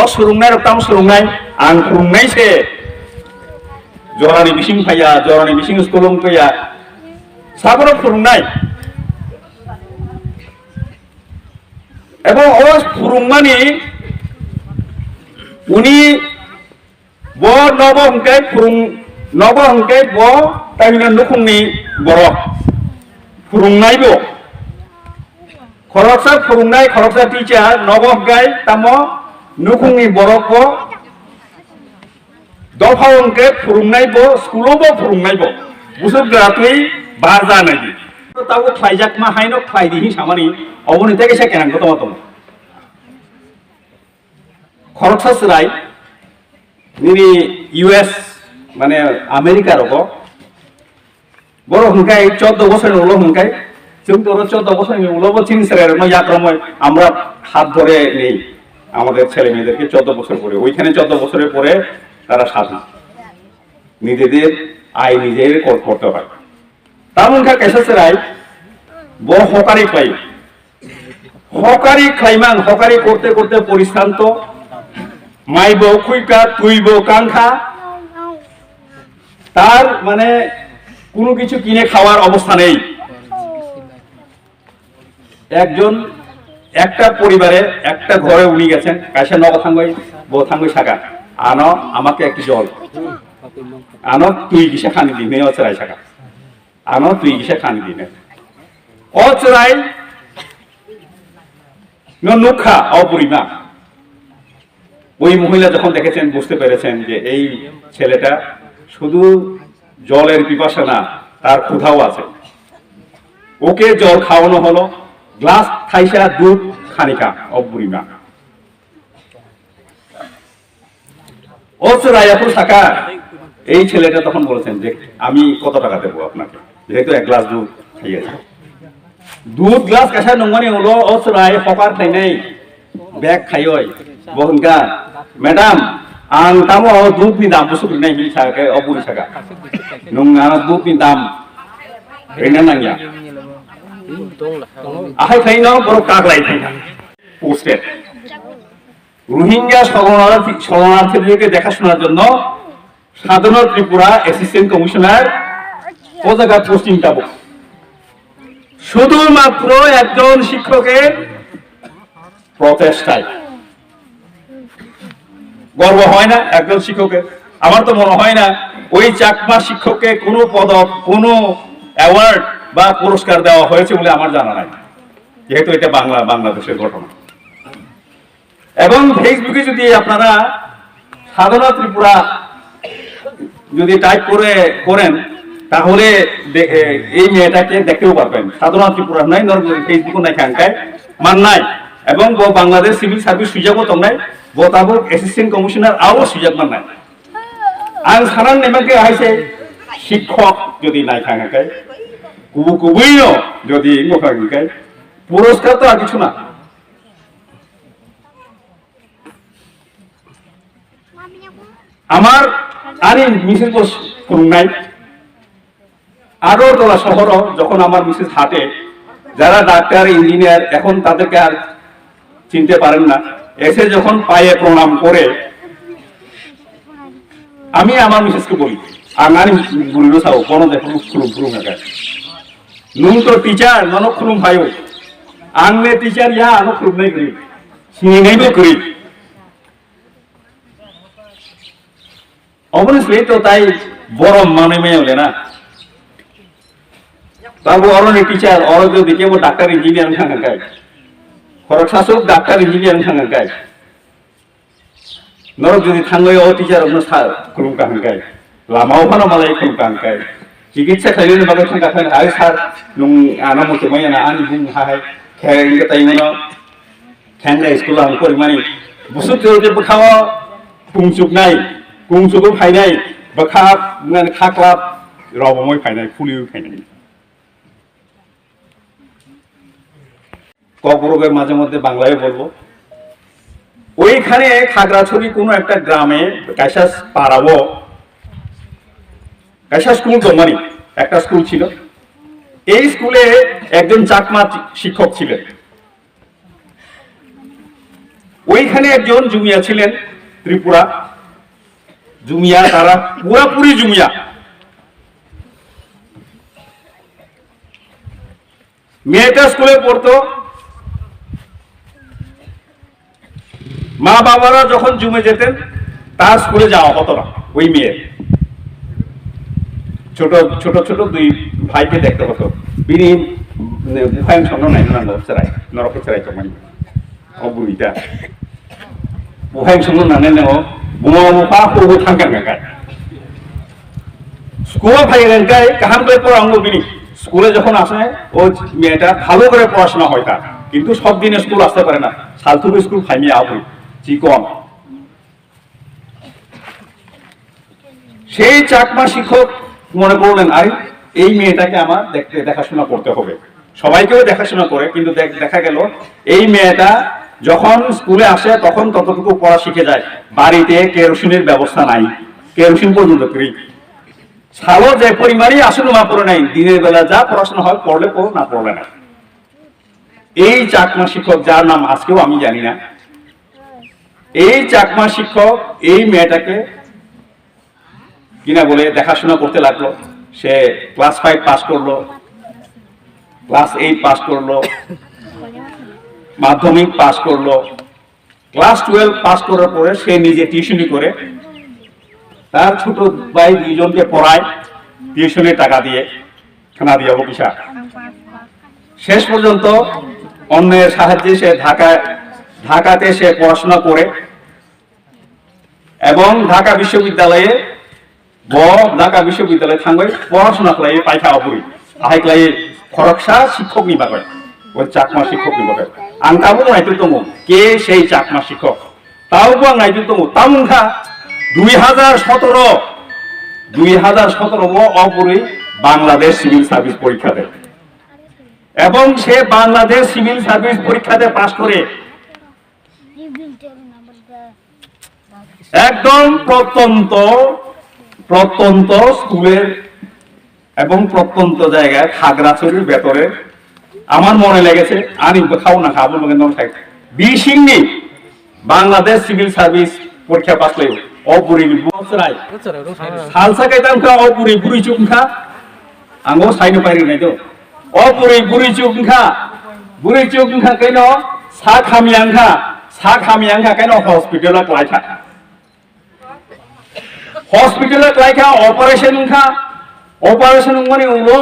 अ सुरुंनाय रक्ताम सुरुंनाय आं फुरुंनायसे जरानि बिसिं फाया जरानि बिसिं स्कुलुं फैया साबरो फुरुंनाय এবং ও ফুরুংমানি উনি ব নব হংকাই ফুরুং নব হংকাই ব তাইনা নুখুংনি বড় ফুরুংনাইবো খরকসা ফুরুংনাই খরকসা টিচার নব হংকাই তাম নুখুংনি বড় दफावंके फुरुंनायबो स्कुलावबो फुरुंनायबो बुसुबग्रातुइ बाजा नायदि ताबो ख्लाइजाक मा हायनो ख्लाइदिहि सामानि अबनि तेगे सेकेनांगो दङ खरकसा सराय निनि US माने आमेरिका रगो বড় হুঙ্কাই 14 বছরের উলো হুঙ্কাই जों তো 14 বছরের উলোবো চিন সেরের মই আক্রমণ আমরা হাত ধরে নেই আমাদের ছেলে মেয়েদেরকে 14 বছর পরে ওইখানে 14 বছরের পরে তারা স্বাধীন নিজেদের আয় নিজের করতে হয় তামুনকা কেসেসরাই বড় হকারি ক্লাইমান হকারি করতে করতে পরিশ্রান্ত মাইবো খুইকা তুইবো কাঙ্খা তার মানে কোনো কিছু কিনে খাওয়ার অবস্থা নেই একজন একটা পরিবারে একটা ঘরে উনি গেছেন কাছে নবথাঙ্গই বোথাঙ্গই শাখা আনো আমাকে একটু জল আনো তুই কিসে খানি দিনে অচরাই শাখা আনো তুই কিসে খানি দিনে অচরাই নুখা অপরিমা ওই মহিলা যখন দেখেছেন বুঝতে পেরেছেন যে এই ছেলেটা শুধু জলের পিপাসা না তার ক্ষুধাও আছে ওকে জল খাওয়ানো হলো গ্লাস খাইসা দুধ খানিকা অপরিমা টাকা এই ছেলেটা তখন বলেছেন যে আমি কত টাকা দেবো আপনাকে যেহেতু 1 গ্লাস দুধ খাইয়েছে দুধ গ্লাস কাছা নঙ্গনি হলো অসরাই হকার খাই নাই ব্যাগ খাইয় বহনকা ম্যাডাম आं तामो दूधनि दाम बुसुक नाय नि साके अबुरि साका नों आना दूधनि दाम रेना नांगिया आहाय खाइनो बरो कागলাই थाइना পোস্টেড রোহিঙ্গা শরণার্থীদেরকে দেখাশোনার জন্য সাধারণ ত্রিপুরা অ্যাসিস্ট্যান্ট কমিশনার ও জায়গা পোস্টিং পাবো শুধুমাত্র একজন শিক্ষকের প্রচেষ্টায় গর্ব হয় না একজন শিক্ষকের আমার তো মনে হয় না ওই চাকমা শিক্ষককে কোনো পদক কোনো অ্যাওয়ার্ড বা পুরস্কার দেওয়া হয়েছে বলে আমার জানা নাই যেহেতু এটা বাংলাদেশের ঘটনা এবং ফেসবুকে যদি আপনারা সাধনা ত্রিপুরা যদি টাইপ করেন তাহলে এই মেয়েটাকে দেখতেও পারবেন সাধনা ত্রিপুরা নাই ফেসবুক নাই খানকায় মান নাই এবং বাংলাদেশ সিভিল সার্ভিস সুযোগও তো নাই बोताबो असिस्टेंट कमिशनार आओ सुजग मान नाय आं सानान नेमाके आइसे शिक्षक যদি নাই থাকায় কুবুইও যদি মোখাগিকায় পুরস্কার তো আর কিছু না আমার আরে মিসেস বস নাই আরো তোলা শহর যখন আমার মিসেস হাটে যারা ডাক্তার ইঞ্জিনিয়ার এখন তাদেরকে আর চিনতে পারেন না এসে যখন পায়ে প্রণাম করে আমি আমার মিসেসকে বলি আঙানি বললো সাও কোন দেখো খুলুম না নুন তো টিচার নন খুলুম ভাইও আংনে টিচার ইয়া আনো খুলুম নাই করি সিনি নাইবো করি অবশ্যই তো তাই বড় মানে মেয়ে না তারপর অরণি টিচার অর যদি কেউ ডাক্তার ইঞ্জিনিয়ার থাকা গায় খরক শাসক ডাক্তার ইঞ্জিনিয়ার থাকা গায় নরক যদি থাঙ্গই ও টিচার অন্য খুলুম কাহান গায় লামাও ফানো মালাই খুলুম কাহান গায় চিকিৎসা খাইলে বাগে থাকা খান আরে স্যার নুং আনা মতে মাইনা আনি বুং হাই খেয়ে তাই মনো খ্যাংরা স্কুল আং করি মানি বুসু চলতে খাওয়া কুংচুক নাই কুংচুকও ফাইনাই বা খাকলাপ রবময় ফাইনাই ফুলিও ফাইনাই কপরকে মাঝে মধ্যে বাংলায় বলবো ওইখানে খাগড়াছড়ি কোনো একটা গ্রামে কাইসাস পাড়াবো কাইসাস স্কুল দমানি একটা স্কুল ছিল এই স্কুলে একজন চাকমা শিক্ষক ছিলেন ওইখানে একজন জুমিয়া ছিলেন ত্রিপুরা জুমিয়া তারা পুরাপুরি জুমিয়া মেয়েটা স্কুলে পড়তো মা বাবারা যখন জুমে যেতেন তার স্কুলে যাওয়া হতো না ওই মেয়ে ছোট ছোট ছোট দুই ভাইকে দেখতে হতো বিনি ভয়ং সন্ন নাই নরক চড়াই চমানি অবুইটা ভয়ং সন্ন নানে নেও बुमा मुफा हो थांगोन गाय স্কুল ফাইলেন গায় কাহাম করে পড়াঙ্গ বিনি স্কুলে যখন আসে ও মেয়েটা ভালো করে পড়াশোনা হয় তার কিন্তু সব দিনে স্কুল আসতে পারে না সালতুবু স্কুল ফাইমি আবু চিকন সেই চাকমা শিক্ষক মনে করলেন আরে এই মেয়েটাকে আমার দেখাশোনা করতে হবে সবাইকেও দেখাশোনা করে কিন্তু দেখা গেল এই মেয়েটা যখন স্কুলে আসে তখন ততটুকু পড়া শিখে যায় বাড়িতে কেরোসিনের ব্যবস্থা নাই কেরোসিন পর্যন্ত ফ্রি সালো যে পরিমাণই আসলে মা পড়ে নাই দিনের বেলা যা পড়াশোনা হয় পড়লে পড়ো না পড়লে না এই চাকমা শিক্ষক যার নাম আজকেও আমি জানি না এই চাকমা শিক্ষক এই মেয়েটাকে কিনা বলে দেখাশোনা করতে লাগলো সে ক্লাস 5 পাস করলো ক্লাস 8 পাস করলো মাধ্যমিক পাস করলো ক্লাস 12 পাস করার পরে সে নিজে টিউশনি করে তার ছোট ভাই দুইজনকে পড়ায় টিউশনের টাকা দিয়ে খানা দিয়ে অবকিসা শেষ পর্যন্ত অন্যের সাহায্যে সে ঢাকাতে সে পড়াশোনা করে এবং ঢাকা বিশ্ববিদ্যালয়ে ঢাকা বিশ্ববিদ্যালয়ে থাকবে পড়াশোনা খাই পাইখা অপরি আহাইক্লাই খরকসা শিক্ষক নিবাগয় ওই চাকমা শিক্ষক নিবাগয় আং তাবো নাইতো দङ কে সেই চাকমা শিক্ষক তাওবো আং নাইতো দङ তামুনখा 2017 অপরি বাংলাদেশ সিভিল সার্ভিস পরীক্ষা দেয় এবং সে বাংলাদেশ সিভিল সার্ভিস পরীক্ষাতে পাশ করে একদম প্রত্যন্ত স্কুলের এবং প্রত্যন্ত জায়গায় খাগড়াছড়ির ভেতরে আমার মনে লেগেছে আমি খাও না খাবো বিশিংনি বাংলাদেশ সিভিল সার্ভিস পরীক্ষা পাশ করে অপুরি বছরাই হালসাকাই তামখা অপুরি বুড়ি চুমখা আঙ্গো সাইনো পাইরি নাই তো অপুরি বুড়ি চুমখা কেন সা খামিয়াংখা কেন হসপিটালত লাইখা অপারেশন মানে উলো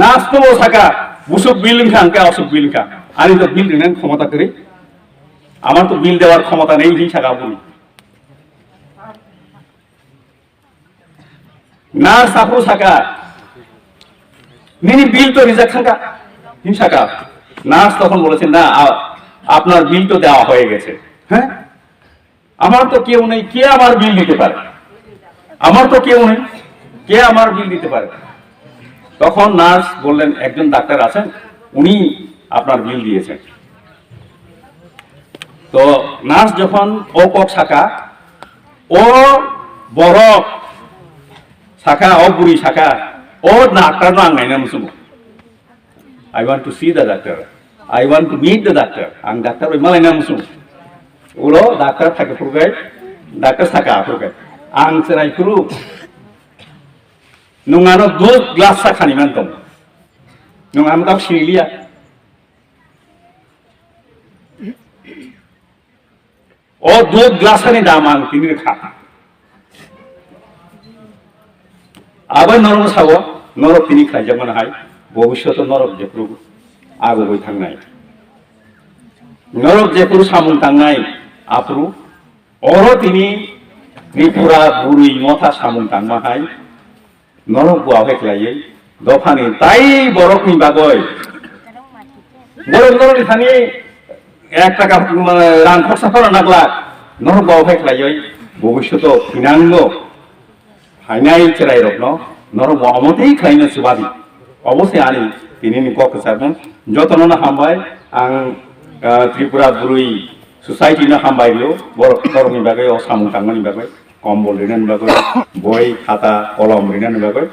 নাচতো সাকা বুসুক বিলংখা আঙ্কা অসুক বিলংখা আমি তো বিল দিনের ক্ষমতা করি আমার তো বিল দেওয়ার ক্ষমতা নেই এই সাকা বলি নার্স আপু সাকা নিনি বিল তো রিজেক্ট থাকা হিংসাকা নার্স তখন বলেছেন না আপনার বিল তো দেওয়া হয়ে গেছে হ্যাঁ আমার তো কেউ নেই কে আমার বিল দিতে পারে আমার তো কেউ নেই কে আমার বিল দিতে পারে তখন নার্স বললেন একজন ডাক্তার আছেন উনি আপনার বিল দিয়েছেন তো নার্স যখন ও কক শাখা ও বড় শাখা ও বুড়ি শাখা ও ডাক্তার নাঙ্গাই না মুসুম I want to see the doctor. I want to meet the doctor. Ang doctor ওই মালাই না মুসুম ওলো ডাক্তার থাকে ফুরগাই ডাক্তার শাখা ফুরগাই আং সেরাই ফুরু নুঙ্গানো 2 গ্লাস শাখানি মানতম নুঙ্গানো তাও সিলিয়া ও 2 গ্লাসনি দামান তিনি খা আবার নরম সাবো নরক তিনি খাইজা মনে হয় ভবিষ্যৎ নরক যে প্রভু আগে বই থাকনাই নরক যে পুরু সামুন থাকনাই আপরু অর তিনি ত্রিপুরা বুড়ি মথা সামুন থাকমা হাই নরক বুয়া হেকলাই দফানি তাই বরফনি বাগয় বরফ থানি 1 টাকা রান খরচা করা নাগলা নরক বুয়া হেকলাই ভবিষ্যৎ ফিনাঙ্গ হাইনাই চেরাই রত্ন নরম অমতেই খাইনো সুবাদি অবশ্যই আনি তিনি কক সারমন যতন না হামবাই আং ত্রিপুরা বুড়ি সোসাইটি না হামবাইলো বড় ধর্মী বাগে ও সামু তাঙ্গনি বাগে কম্বল রিনান বাগে বই খাতা কলম রিনান বাগে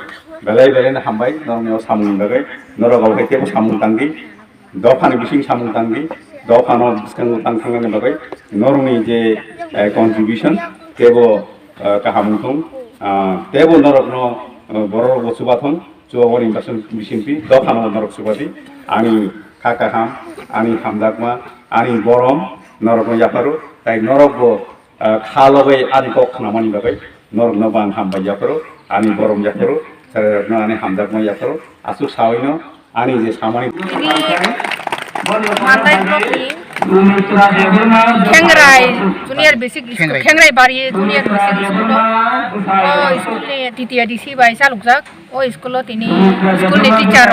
বেলাই বেলাইনা হামবাই নরমে ও সামু বাগে নরগাव হাইতে সামু তাঙ্গি দফানি বিসিং সামু তাঙ্গি দফানো বিসকাং তাংখাঙ্গানি বাগে নরমনি যে কন্ট্রিবিউশন কেবো কাহামুথং তেবো নরকनो বড় বসুবাথন চুয়াবনি বাসন বিসিনপি দফানো নরক সুবাদি আনি কাকাহাম আনি হামদাকমা আনি গরম নরক জাপারো তাই নরক খালবাই আনি কক খানামানি বাগै নরক নবাং হামবাই জাপারো আনি গরম জাপারো সারারত্ন আনি হামদাকমা জাপারো আসু সাওইনো আনি যে সামানি खेंगराय जूनियर बेसिक स्कूल खेंगराय बारी जूनियर बेसिक स्कूल ओ स्कूल नि टीटीआरडीसी बाय चालुकजाक ओ स्कूल तिनी स्कूल नि टीचर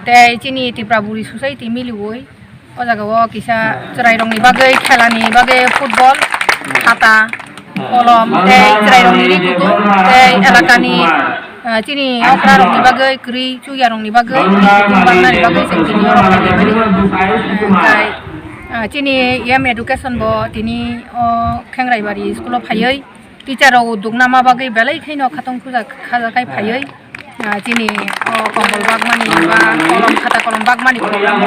ते चिनी त्रिपुराबुरी सोसाइटी मिलुवै ओ जागाव किसा चराइरंनि बागै खेलानि बागै फुटबल खाता कलम ते चराइरंनि गुगु ते एलाकानि चिनी अक्रा रंनि बागै क्रि चुया रंनि बागै बांनानि बागै जों दिनि चिनी एम एडुकेशन बो दिनी खेंराइबारि स्कुलाव फायै टीचाराव दुगनामा बागै बेलाय खैनो खातं फुजा खाजाखाय फायै चिनी कम्बल बागमानि बा कलम खाता कलम बागमानि प्रग्राम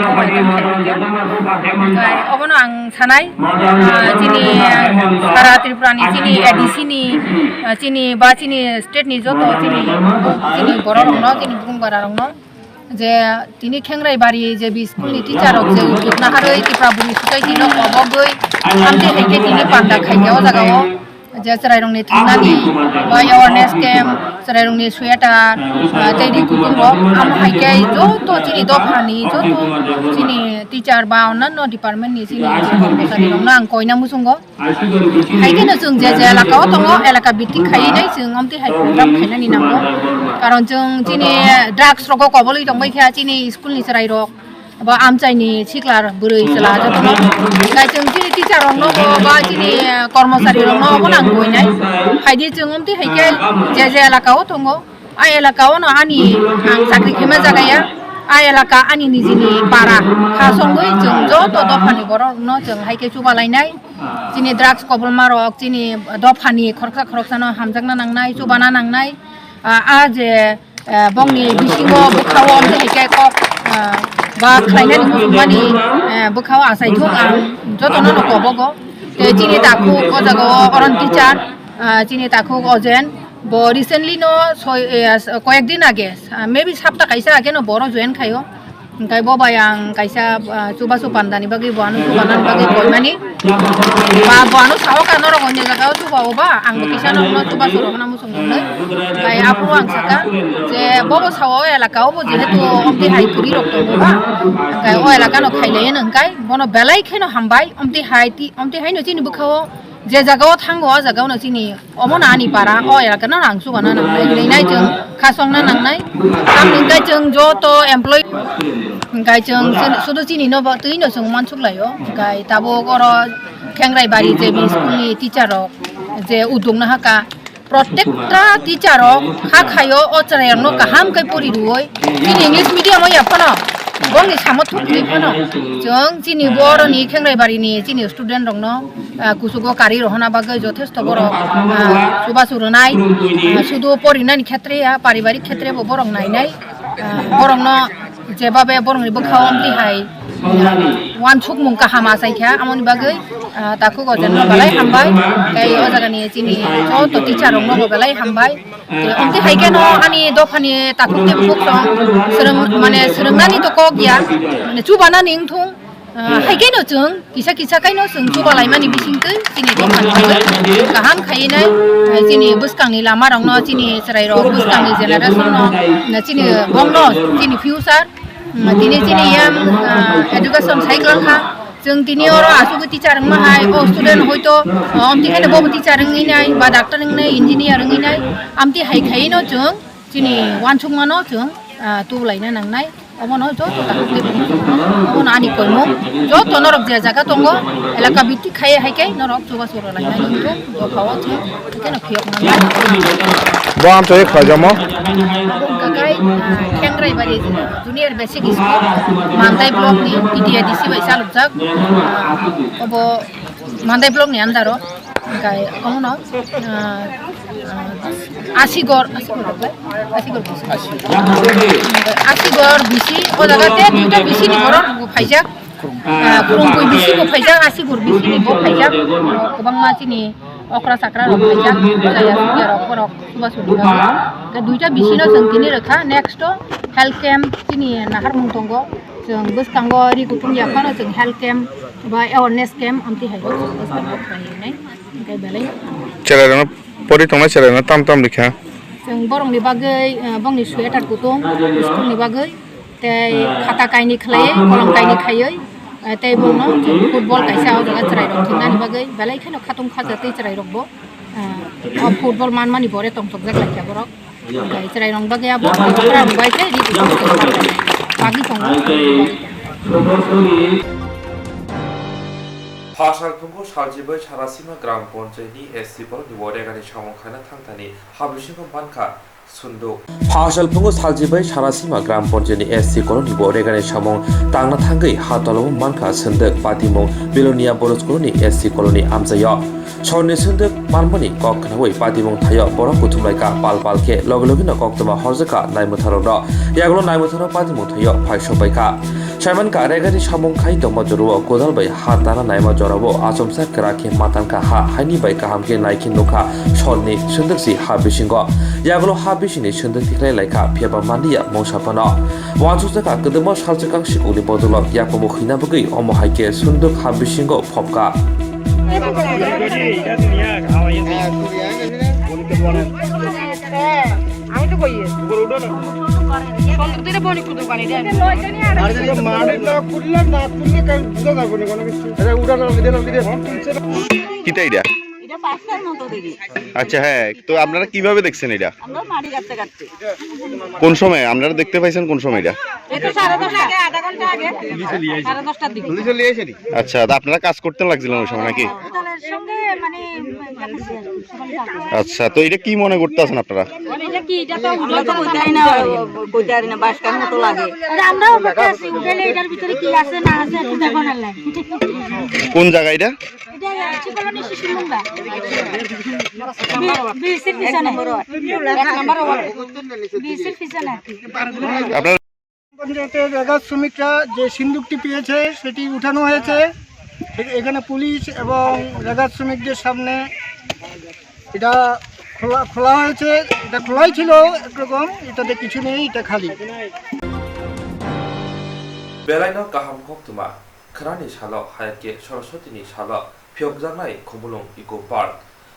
अबनो आं सानाय चिनी सारा त्रिपुरानि चिनी एडीसी नि चिनी बा चिनी स्टेट नि जत चिनी बर रंनो चिनी बुंबारा रंनो जे तिनी खेंराइबारि जे बि स्कुल नि टीचर जे उदुगना हारै त्रिपुराबुरि सोसाइटी नो अबगै आमते हेके तिनी पांडा खायगाव जागाव जे चराइरंनि थुनानि बा एवारनेस कैम्प चराइरंनि स्वेटार तेरि कुकुंग आम हाइके जत चिनी दफानि जत चिनी टीचर बा अन्नान्य डिपार्टमेंट नि चिनी कर्मचारि रंनो आं कयना मुसुंग हाइकेनो जों जे एलाकाव दङ एलाका भित्तिक खायनाय जों आमते हाइ प्रग्राम खायनानि नांगौ कारण जों चिनी ड्राग्स रगो कबलै दंबायखा चिनी स्कुलनि चराइरक बा आमचाइनि सिख्लार बुरै चला जतनो गाय जों चिनी टीचर रंनो बा चिनी कर्मचारि रंनो बो नांगौनाय फायदि जों आमते हाइके जे एलाकाव दङ आ एलाकाव न आनि आं साख्रि खेमा जागाया आ एलाका आनि निजिनि पारा खासंगै जों जत दफानि बरनो जों हाइके चुबालायनाय चिनी ड्राग्स कबल मारक चिनी दफानि खरखा खरखसानो हामजागना नांनाय चुबाना नांनाय आ जे बंनि बिसिङाव बुखाव आमते हाइके कक बा खायनानि मुसुमानि बुखाव आसायथुं आं जतनो न कबगो ते चिनी ताखु अजागो अरन टीचर चिनी ताखु अजेन बो रिसेंटली नो कयेक दिन आगे मे बी सप्ता कायसा आगे नो बरो जयेन खायो ओंखाय बबाय आं कायसा चुबासु पान्दानि बागै बहानु चुबानानि बागै बयमानि बा बहानु साव कानो रगनि जागाव चुबावबा आं किसा नो चुबासु रगना मुसुंगनै ओमफ्राय आफु आं साका जे बबो साव एलाकाव बो जेहेतु अमति हाइकुरि रक्तबा ओंखाय ओ एलाका नो खायलेन ओंखाय बनो बेलाय खेनो हामबाय अमति हाइनो चिनि बुखाव जे जागाव थांगो आ जागाव न चिनी अमना आनि पारा अ एलाका ना आं सुबाना नांनाय लेनाय जों खासंना नांनाय सामनिंगाय जों जत एमप्लय गाय जों सुदु चिनी न तैनो जों मानसुलायो गाय ताबो गर खेंराइबारि जे बि स्कुलनि टीचर जे उदुगना हाका प्रत्येकटा टीचर खाखायो अचरायनो काहाम कै परिरुय चिनी इंग्लिश मीडियम याफनो बंनि सामथुक निफनो जों चिनी बरनि खेंराइबारिनि चिनी स्टुडेन्ट रंनो कुसुगो कारि रहना बागै जथेष्ट बर सुबासुरनाय सुदु परिनानि क्षेत्रेया पारिबारिक क्षेत्रेबो बरं नायनाय बरंनो जेबाबे बरंनि बखाव आमतिहाय वान सुक मुंका हामा साइखा आमनि बागै ताखु गजेन बालाय हामबाय गाय अजागानि चिनी जत टीचर रंनो बालाय हामबाय अमति हाइकेनो आनि दफानि ताखु ते बुकसं सोरं माने सोरंनानि तो कगिया माने चुबाना निंथुं हाइकेनो जों किसा काइनो जों चुबालाय मानि बिसिंकै चिनी दफानि गाहाम खायनाय चिनी बुसकांनि लामा रंनो चिनी सराय रक बुसकांनि जेनेरेशन न चिनी बंनो चिनी फ्यूचर दिनै चिनी याम एडुकेशन साइकेल खा जों दिनै अर आसुगु टीचर माहाय ओ स्टुडेन्ट हयतो आमति खायनो बबो टीचर रोङैनाय बा डाक्टर रोङैनाय इन्जिनियार रोङैनाय आमति हाइखायनो जों चिनी वानसुमानो जों तुलायना नांनाय अबनो जत ताखुते अबनो आनि कयमु जत नरक जे जागा दंगो एलाका भित्तिक खाय हाइके नरक चुबासुर लायनाय निंथु दफाव जों केनो फियक नांनाय बो आम चय खजमो गाय खेंराइबारि जूनियर बेसिक स्कुल मान्दाय ब्लक नि टीटीआरडीसी बाय चालुकजाक अबो मान्दाय ब्लक नि आन्दारो गाय अमनो आसिगर बिसि ओ जागाते दुटा बिसि नि बरन फाइजाक खुरुंपुय बिसि बो फाइजाक आसिगर बिसि नि बो फाइजाक गोबां मानसिनि अक्रा साक्रा रक फाइजाक जाया सुया रक रक सुबासुनिबा के दुटा बिसिनो जों दिनै रोखा नेक्स्ट हेल्थ कैम्प चिनी नाहार मुंतंगो जों बुसकांगो रिगुथुं याफानो जों हेल्थ कैम्प बा एवारनेस कैम्प आमति हाइबो जों बुसकांगो फायनाय ओमफ्राय बेलाय चेरानो परि तंना चेरानो ताम ताम लिखा जों बरंनि बागै बंनि स्वेटार गुदुं स्कुलनि बागै ते खाता कायनि खलायै कलम कायनि खायै table no football kaisa o jaga charai rok thingani bagai belai kheno khatum khaja tei charai rok bo football man mani bore tong tok jak laikya borok gai charai rong bagai abo tra bai te ri bagi tong 파살풍구 살집의 차라시마 그람 번째니 SC버로 니워레가니 샤몽카나 탕타니 하부신건 반카 순도 파살풍구 살집의 차라시마 그람 번째니 SC버로 니워레가니 샤몽 땅나 탕의 하달로 만카 선득 바디몽 빌로니아 보로스코니 SC콜로니 암자여 Chone sunduk malmani kok knawai patimong thayo borok kuthumlaika palpalke logologina koktoma horzaka naimutharono yaglo naimutharono patimong thayo phaisho baika Chairman ka regani samong khai tongma joruo kodal bai hatana naima jorabo asomsa krake matanka ha haini bai kahamke naiki nokha shonni sunduksi ha bisingo yaglo ha bisini sunduk tiklai laika pheba mandiya mongsapano wansujaka kedemo saljakang sikuli bodolok yakomo khina bugi omo haike sunduk ha bisingo phopka আমি তো কইয়ে বন্ধ করে বনি Kudu পানি দেন আর যে মারে না কুললা না কুললে কাই বুঝা যাবে না কোনো কিছু আরে উড়া না দিদে কিটা এটা এটা পাঁচটার মতো দেখি আচ্ছা হ্যাঁ তো আপনারা কিভাবে দেখছেন এটা আমরা মাটি কাটতে কাটতে কোন সময় আপনারা দেখতে পাইছেন কোন সময় এটা এটা 10:30 আগে আধা ঘন্টা আগে 10:30টার দিকে পুলিশ লিয়ে এসেনি আচ্ছা তা আপনারা কাজ করতে লাগছিলেন ওই সময় নাকি দলের সঙ্গে মানে আচ্ছা তো এটা কি মনে করতেছেন আপনারা এটা কি এটা তো উড়া তো কইতারি না বাসকার মতো লাগে আরে আমরাও বসে আছি উঠেলে এটার ভিতরে কি আছে না আছে একটু দেখো না লাই কোন জায়গা এটা এটা চিকলনি শিশুমুঙ্গা বিসির পিছনে এক নাম্বার বিসির পিছনে আপনারা পঞ্চায়েতের রেগার শ্রমিকরা যে সিন্দুকটি পেয়েছে সেটি উঠানো হয়েছে এখানে পুলিশ এবং রেগার শ্রমিকদের সামনে এটা খোলা হয়েছে এটা খোলাই ছিল একরকম এটাতে কিছু নেই এটা খালি বেলাইনো কাহাম কক্তমা খরানি সালো হায়াকে সরস্বতীনি সালো ফিয়কজানাই খমুলং ইকো পার্ক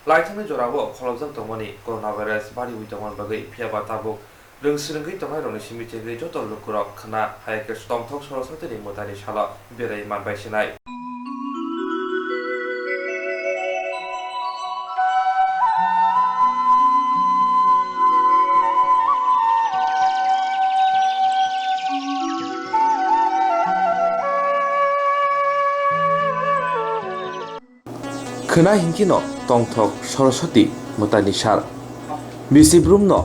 লাইথাंनि जराबो खलबजां तंमनि कोरोना भाइरास बारि उइतमन बागै फियाबा ताबुक रोंसिरंगै तंनाय रनि सिमिटेगै जत लुकुरक खना हायके स्टमथक सरस्वतीनि मोदानि साला बेराय मानबायसिनाय खोना हिंकिनो तंथक सरस्वती मोतानि सार बिसिब्रुमनो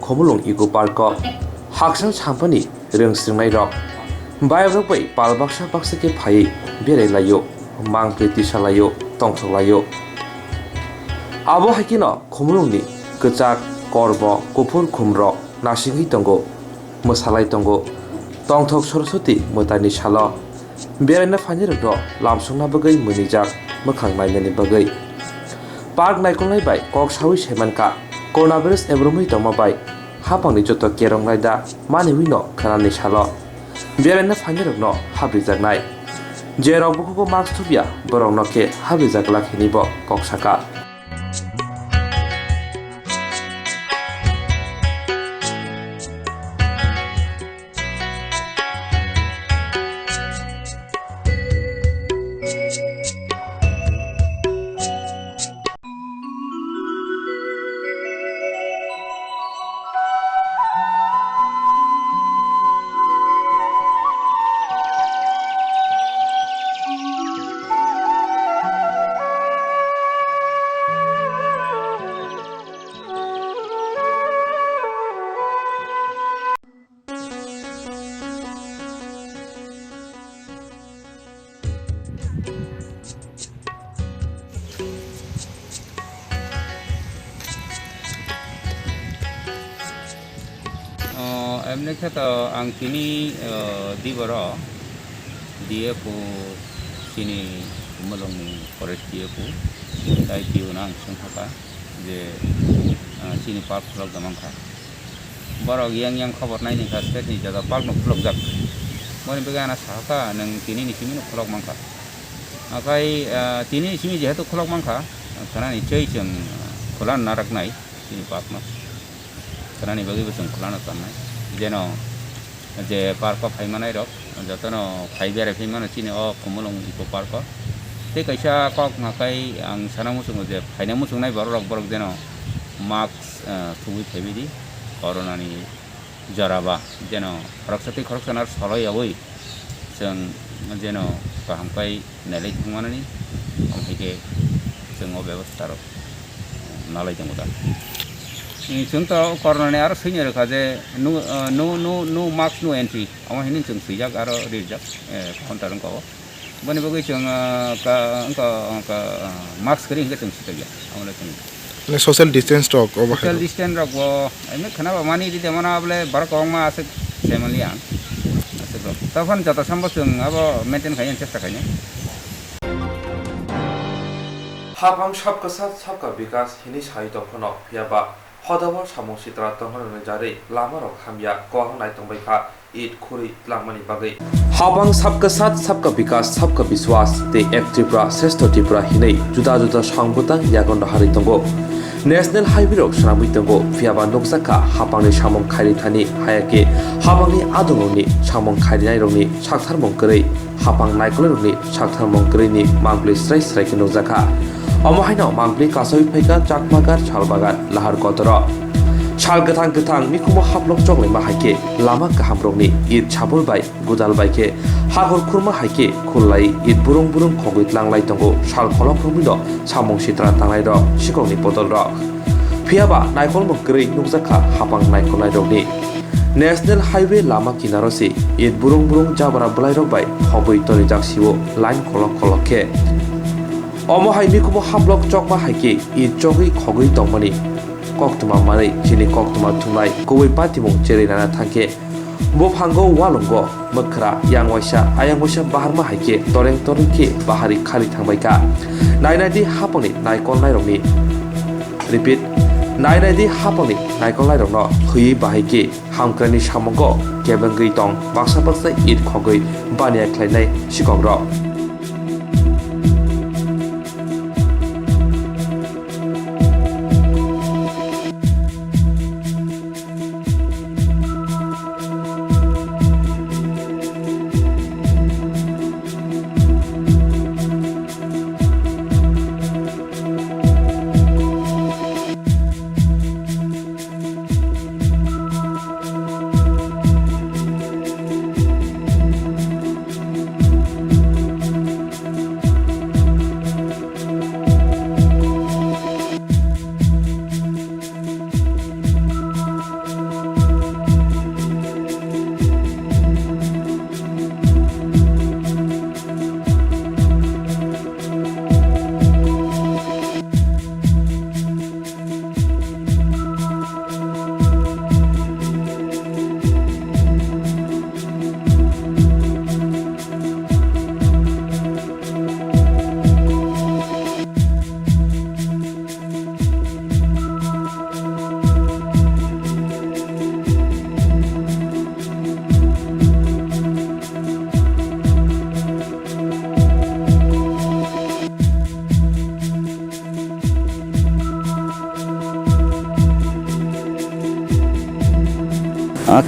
खमुलुं इको पार्क हाक्सां साम्पानि रोंस्रिंनाय रक बायरक बै पालबाक्सा बाक्साके फायै बेरायलायो मां प्रीति सालायो तंथलायो आबो हाइकिनो खमुलुंनि गोजाक करब गुफुर खुमर नासिंगै तंगो मोसालाय तंगो तंथक सरस्वती मोतानि साल बेरायना फानिरक लामसंना बगै मोनिजाक मोखां नायनायनि बागै पार्क नायखंनाय बाय कक सावि सेमानका कोरोना भाइरास एब्रुमै तमाबाय हापांनि जत केरंनायदा मानिविनो खोनानि साल बेरायना फानिरकनो हाब्रिजाकनाय जेराव बुकुको मार्क्स थुबिया बरंनके हाब्रिजाकलाखिनिबो ककसाका एमने खेता आं तिनी दिबरा DFO तिनी मलंनि फरेस्ट DFO दाय दिउना आं सोंखाका जे तिनी पार्क फ्लग दमांखा बारा yang खबर नायनि का स्टेटनि जादा पार्क न फ्लग जाक मनि बेगाना साका नों तिनी निसिमिनो फ्लग मांखा आखाय तिनी निसिमि जेहेतु फ्लग मांखा खानानि चै जों खोला नारकनाय तिनी पार्क न खानानि बागैबो जों खोलाना ताननाय जेन যে পার্ক ফাইমানাই রক যতন ফাইবের ফাইমানো চিনি কুমলং ইকো পার্ক ते कैसा कक नाकाय आं साना मुसुङो जे फायना मुसुंनाय बरक बरक जेन मास्क थुबि फैबिदि कर'नानि जराबा जेन खरकसाथि खरकसानार सलयावै जों जेन गाहामखाय नायलाय थांमानानै ओमफ्रायके जों व्यवस्था नालायदों दा जोंथ' कर'नानि आरो सैनो रोखा जे नो मास्क नो एन्ट्रि ओमफ्राय जों सैजाक आरो रिजाक कन्टारन गाव बने बगै जों मास्क करी जों सिथाया आमले जों सोशल डिस्टेंस टक सोशल डिस्टेंस रक वो एमे खनाबा मानि दिदे मना आबले बार कमा आसे सेमलिया आसे रक तफन जता सम्भव जों अब मेंटेन खायन चेष्टा खायन हाबां सबका साथ सबका विकास हिनी साइ दफनो फियाबा हदावर सामु सित्रा तंहरने जारे लामा रक हामिया कोहां नाय तंबायखा ईद खुरी लांमानि बागै हाबां सबका साथ सबका विकास सबका विश्वास ते एक त्रिपुरा श्रेष्ठ त्रिपुरा हिनै जुदा जुदा सांबुतां यागन हारि तंगो नेशनल हाइवे रक सनामि तंगो फियाबा नकजाका हाबांनि सामं खायरिथानि हायाके हाबांनि आदंगनि सामं खायरिनाय रंनि साक्थार मंकरै हाबां नायकल रंनि साक्थार मंकरैनि मांग्लि स्राय स्रायके नकजाका अमहायनाव मांग्लि कासै फैगा चाकमागार छालबागान लाहार गतर साल गोथां गोथां मिखुमो हाब्लक चंगलै माहायके लामा गाहामरंनि ईद छाबुलबाय गुदालबायके हागर खुरमा हायके खुललाई ईद बुरुं बुरुं खगैत लांलाय तंगो साल खलक रंबिनो सामं सित्रा तांलाय रक सिकंनि बदल रक फियाबा नायकल मंकरै नुकजाखा हाबां नायकलनाय रकनि नेशनल हाइवे लामा किनारसे ईद बुरुं बुरुं जाबरा बलाय रकबाय हबै तरि जाक्सिओ लाइन खलक खलकके अमहाय मिखुमो हाब्लक चकमा हायके ईद चगै खगै तंमानि कक्तमा मानै चिनि कक्तमा थुंनाय गुबै पातिमुं जेरै नाना थांके बफांगो वालंगो मखरा यांगवाइसा आयांगवाइसा बाहारमा हायके तरें तरेंके बाहारि खालि थांबायका नायनायदि हापांनि नायकल नायरंनि रिपिट नायनायदि हापांनि नायकल नायरंनो खयै बाहायके हामक्रानि सामंगो केबंगै दं बाक्सा बाक्सा ईद खगै बानिया ख्लायनाय सिकंग्र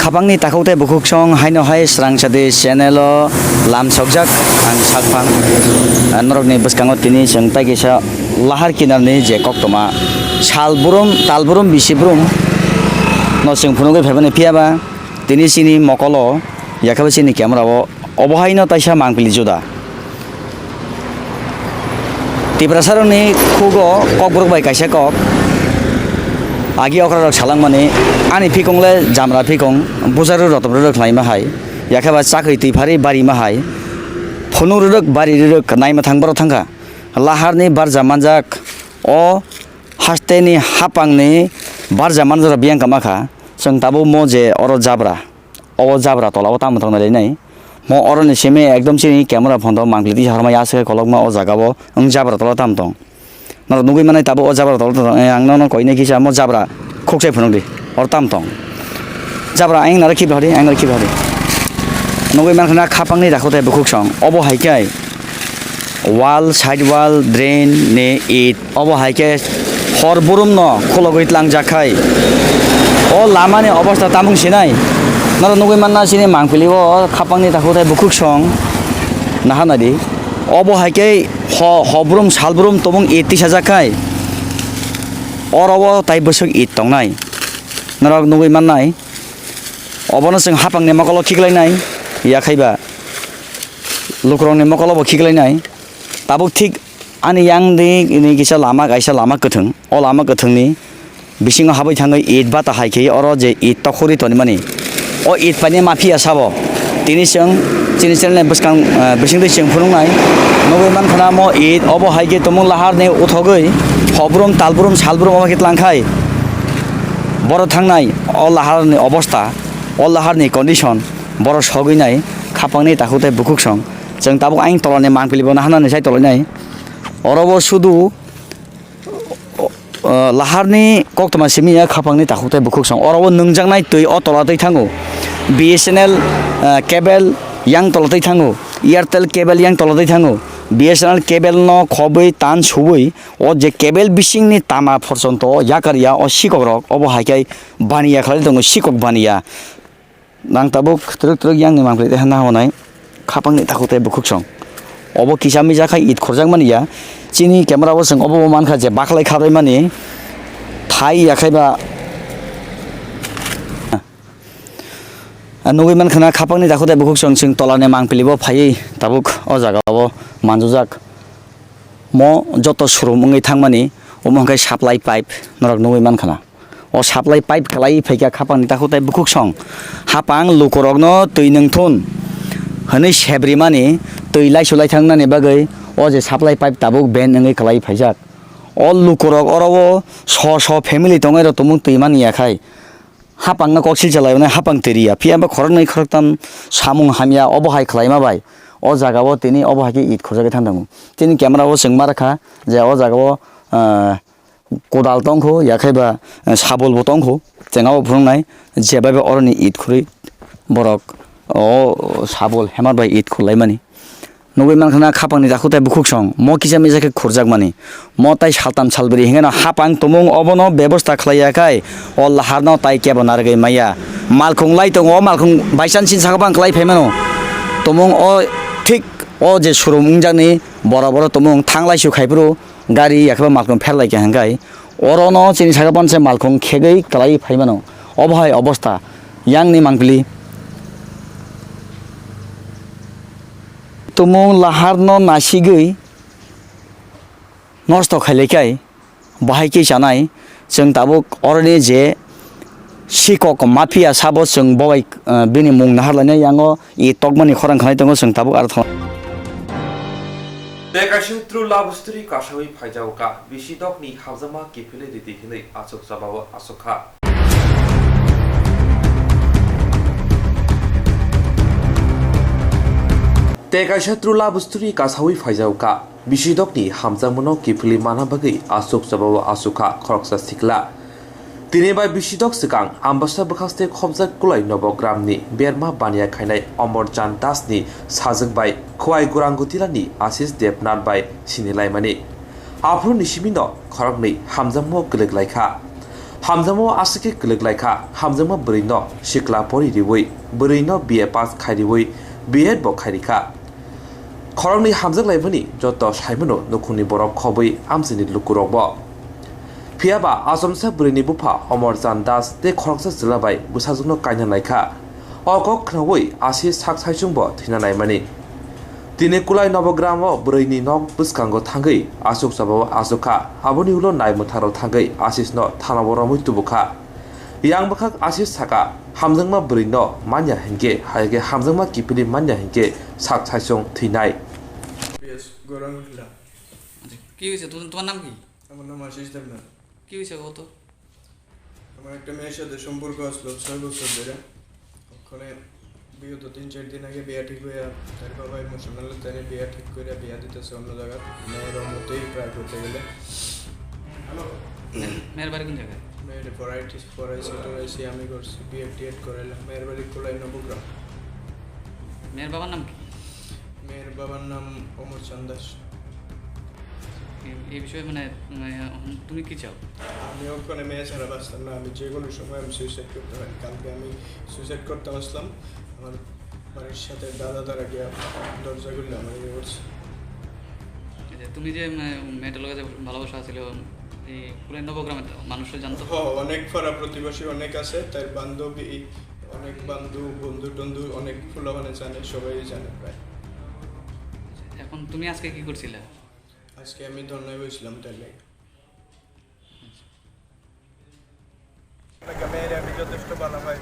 खाबांनि ताखौते बुखुकसं हायनो हाय स्रांसादि चेनेल लाम सकजाक आं साकफां नरकनि बसकांगो तिनि जों ताइगेसा लाहार किनारनि जे कक्तमा सालबुरुम तालबुरुम बिसिबुरुम नसिं फुनुगै फाइबानि फियाबा तिनि सिनि मकलो याखाबा सिनि क्यामेराओ अबहायनो ताइसा मांगलि जुदा तिब्रासारनि खुगो ककबुरुक बाय काइसा कक आगे अख्रा सालां माने आनि फिकंले जामरा फिकं बुजारु रतब्र रख नायमा हाय याखाबा चाखै तैफारि बारि माहाय फनु रक बारि रक नायमा थांबर थांखा लाहारनि बारजा मानजाक अ हास्तेनि हापांनि बारजा मानजरा बियांका माखा जों ताबो म जे अर जाब्रा तलाव ताम थांनाय नाय म अरनि सेमे एकदम सिनि क्यामेरा फन्द मांगलिदि हरमा यासे कलकमा अ जागाबो ओं जाब्रा तलाव ताम दं न नुगै माने ताबो अ जाब्रा तलाव आंनो कइने किसा म जाब्रा खोक्साय फुनंदि अर ताम दं जाब्रा आं नार खिबारि आं नार खिबारि नुगै मानखना खापांनि दाखोते बुखुकसं अबो हायकाय वाल साइड वाल ड्रेन ने इट अबो हायके हर बुरुम न खलगैत लांजाखाय अ लामानि अवस्था तामुं सिनाय naro nugui manna sini mangpili o khapangni takutai bukuk song nahanadi obo haike hobrum salbrum tomong 30 hajakai orobo tai bosok it tongnai naro nugui mannai obono sing hapangni makolo khiklainai yakhaiba lukrongni makolo bo khiklainai tabuk thik ani yang de ini kisa lama kaisa lama gothong o lama gothongni bisingo habai thangai it bata haike oro je it tokhori toni mani o it pani mafia sabo tini sing chini chene buskang bisingde sing phunungnai nugui mankhana mo it obo haike tomong lahar ne uthogoi hobrum talbrum salbrum obo kitlangkhai boro thangnai o lahar ni obostha o lahar ni condition boro soginai khapangni takutai bukuk song जों Tabuk आइन तलने मांगपिलिबो नाहानानै साइ तलनाय अरबो सुदु लाहारनि कक्तमा सिमिया खापांनि ताखुताय बुखुक सं अरबो नंजांनाय तै अ तलातै थाङो BSNL cable यां तलातै थाङो एयारटेल केबल यां तलातै थाङो BSNL केबल न खबै तान सुबै अ जे केबल बिसिंनि तामा पर्यन्त याकारिया अ सिकरक अबो हायकाय बानिया खालि दङ सिकक बानिया नां ताबुक ट्रक ट्रक यां नि मांगपिलिते हाना हनाय खापांनि ताखुताय बुखुक सं अबो किसामि जाखाय इत खरजाक मानिया चिनि केमेराबो जों अबो मानखा जे बाखलाय खाबाय मानि थाइ याखायबा नगै मानखाना खापांनि ताखुताय बुखुक सं जों तलाने मांगपिलिबो फायै ताबुक अ जागाबो मानजुजाक म जत सुरुमङै थांमानि अमंखाय साप्लाय पाइप नरक नगै मानखाना अ साप्लाय पाइप खालाय फैका खापांनि ताखुताय बुखुक सं हापां लुकरकनो तै नोंथुन हनै सेब्रिमानि तैलाय सुलाय थांनानै बागै अ जे साप्लाय पाइप ताबुक बेन नङै खालाय फैजाक अ लुकरक अरबो स फेमिलि दङै र तमुं तैमानि याखाय हापांना कक्सिल चलायने हापां तेरिया फियाबा खरनै खरताम सामुं हामिया अबहाय खालायमा बाय अ जागाबो तिनि अबहायके इत खरजाके थांदों तिनि क्यामेराबो जोंमा राखा जे अ जागाबो कोदाल तंखौ याखायबा साबलबो तंखौ जेंगाबो बुंनाय जेबाबे अरनि इत खुरै बरक अ साबल हेमार बाय इत खुलाय मानि नगै मानखाना खापांनि ताखुताय बुखुक सं म किसामि जाके खरजाक मानि म ताइ सालताम सालबरि हेंगाना हापां तमुं अबनो व्यवस्था खालायाखाय अ लाहारनो ताइ केबो नारगै माया मालखं लाई दङ मालखं बायसान्स सिन सागाबां खालाय फैमानो तमुं अ ठीक अ जे सुरुमजानि बरा बरा तमुं थांलाय सुखायब्रु गारि याखबा मालखं फेरलाय के हंगाय अरनो चिनि सागाबान से मालखं खेगै खालाय फैमानो अबहाय अवस्था यांनि मांगलि तमुं लाहारनो नासिगै नष्ट खायलायखाय बाहायके जानाय जों ताबुक अरनि जे सिकक माफिया साबो जों बय बिनि मुं नाहारलायनाय यांगो इ तकमानि खरां खानाय दङ जों ताबुक आरो देकाशि त्रुला बुस्तुरि काशावै फाइजावका बिसिदकनि हाजमा किफिले दिदिहिनै आसुक जाबावो आसुखा तेकाशा त्रुला बुस्तुरि काशावै फाइजावका बिसिदकनि हामजामनो किफिले माना बागै आसुक जाबावो आसुखा खरकसा सिखला दिनै बाय बिसिदक सिगां आम्बासा बखास्ते खबजाक कुलाय नबग्रामनि बेरमा बानिया खायनाय अमरचान दासनि साजक बाय खवाय गुरांगुतिलानि आशिष देबनाथ बाय सिनिलायमानि आफ्रु निसिमिनो खरकनै हामजामो गलगलायखा हामजामो आसिके गलगलायखा हामजामो बरैनो सिखला परि रिवै बरैनो BA पास खायरिवै BEd बो खायरिखा खरकनै हामजाक लायमानि जत सायमनो नखुनि बरफ खबै आमसिनि लुकुरबो फियाबा आसमसा बुरिनि बुफा अमरचान दास ते खरकसा जिलाबाय बुसाजुनो कायना नायखा अकक खनावै आसि साक साइसुंबो थैना नायमानि दिनै कुलाय नबग्रामो बुरैनि नक बुसकांगो थांगै आसुक साबाव आसुखा आबनि उलो नायमुथारो थांगै आसिसनो थानाबरो मुतुबुखा yang bakak आशिष साका हामजांमा बुरैनो मान्या हेंगे हायगे हामजांमा किपिलि मान्या हेंगे साक साइसुं थैनाय কি হয়েছে তোমার নাম কি? আমার নাম আশিস দেবনাথ। কি হয়েছে কত? আমার একটা মেয়ের সাথে সম্পর্ক আসলো 6 বছর ধরে। ওখানে বিগত 3-4 দিন আগে বিয়ে ঠিক হয়ে তার বাবা ইমোশনাল তারে বিয়ে ঠিক করে বিয়ে দিতেছে অন্য জায়গায় মেয়ের মতেই প্রায় করতে গেলে মেয়ের বাড়ি কোন জায়গায়? মেয়ের পড়াইছি আমি করছি বিএড করাইলাম মেয়ের বাড়ি কোলাই নবগ্রাম। মেয়ের বাবার নাম কি? মেয়ের বাবার নাম অমরচান দাস। এই বিষয়ে মানে তুমি কি চাও? আমি ওখানে মেয়ে ছাড়া বাঁচতাম না, আমি যে কোনো সময় আমি সুইসাইড করতে পারি। কালকে আমি সুইসাইড করতে আসলাম, আমার বাড়ির সাথে দাদা গিয়ে দরজা খুললে আমার ইয়ে করছে। তুমি যে মেয়েটার লগে যে ভালোবাসা ছিল এই পুরো নবগ্রামে মানুষের জানতো? অনেক পাড়া প্রতিবেশী অনেক আছে, তার বান্ধবী অনেক বন্ধু টন্ধু অনেক ফুলাবানে জানে, সবাই জানে প্রায়। এখন তুমি আজকে কি করছিলে? আজকে আমি ধর্নায় বসছিলাম তাহলে। মেয়ের আমি যথেষ্ট ভালো পাই,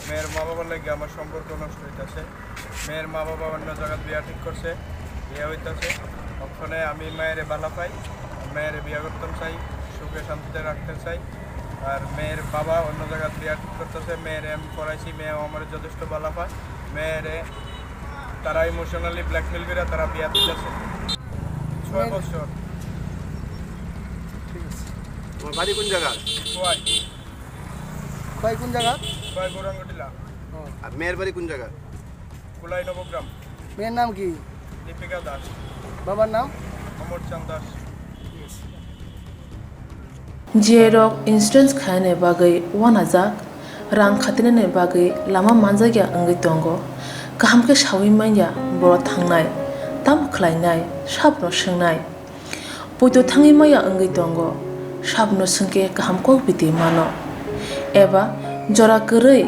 মেয়ের মা বাবার লাগে আমার সম্পর্ক নষ্ট হইতেছে। মেয়ের মা বাবা অন্য জায়গায় বিয়া ঠিক করছে, বিয়ে হইতেছে। ওখানে আমি মেয়ের ভালো পাই, মেয়ের বিয়া করতে চাই, সুখে শান্তিতে রাখতে চাই। আর মেয়ের বাবা অন্য জায়গায় বিয়া ঠিক করতেছে, মেয়ের আমি পড়াইছি, মেয়েও আমার যথেষ্ট ভালো পায়। মেয়ের তারা ইমোশনালি ব্ল্যাকমেল করে তারা বিয়া দিতেছে। 6 বছর। ঠিক আছে। তোমার বাড়ি কোন জায়গা? কয় কোন জায়গা? গোরাঙ্গটিলা। আর মেয়ের বাড়ি কোন জায়গা? কুলাই নবগ্রাম। মেয়ের নাম কি? দীপিকা দাস। বাবার নাম? অমর চাঁদ দাস। जिएरक इन्सुरेन्स खाने बागै वानाजाक रां खातिने बागै लामा मानजागिया अंगै दंगो गाहामके सावै माइया बर' थांनाय ताम खलायनाय साबनो सोंनाय बयद' थाङै माइया अंगै दंगो साबनो सोंके गाहामको बिदि मानो एबा जरा गोरै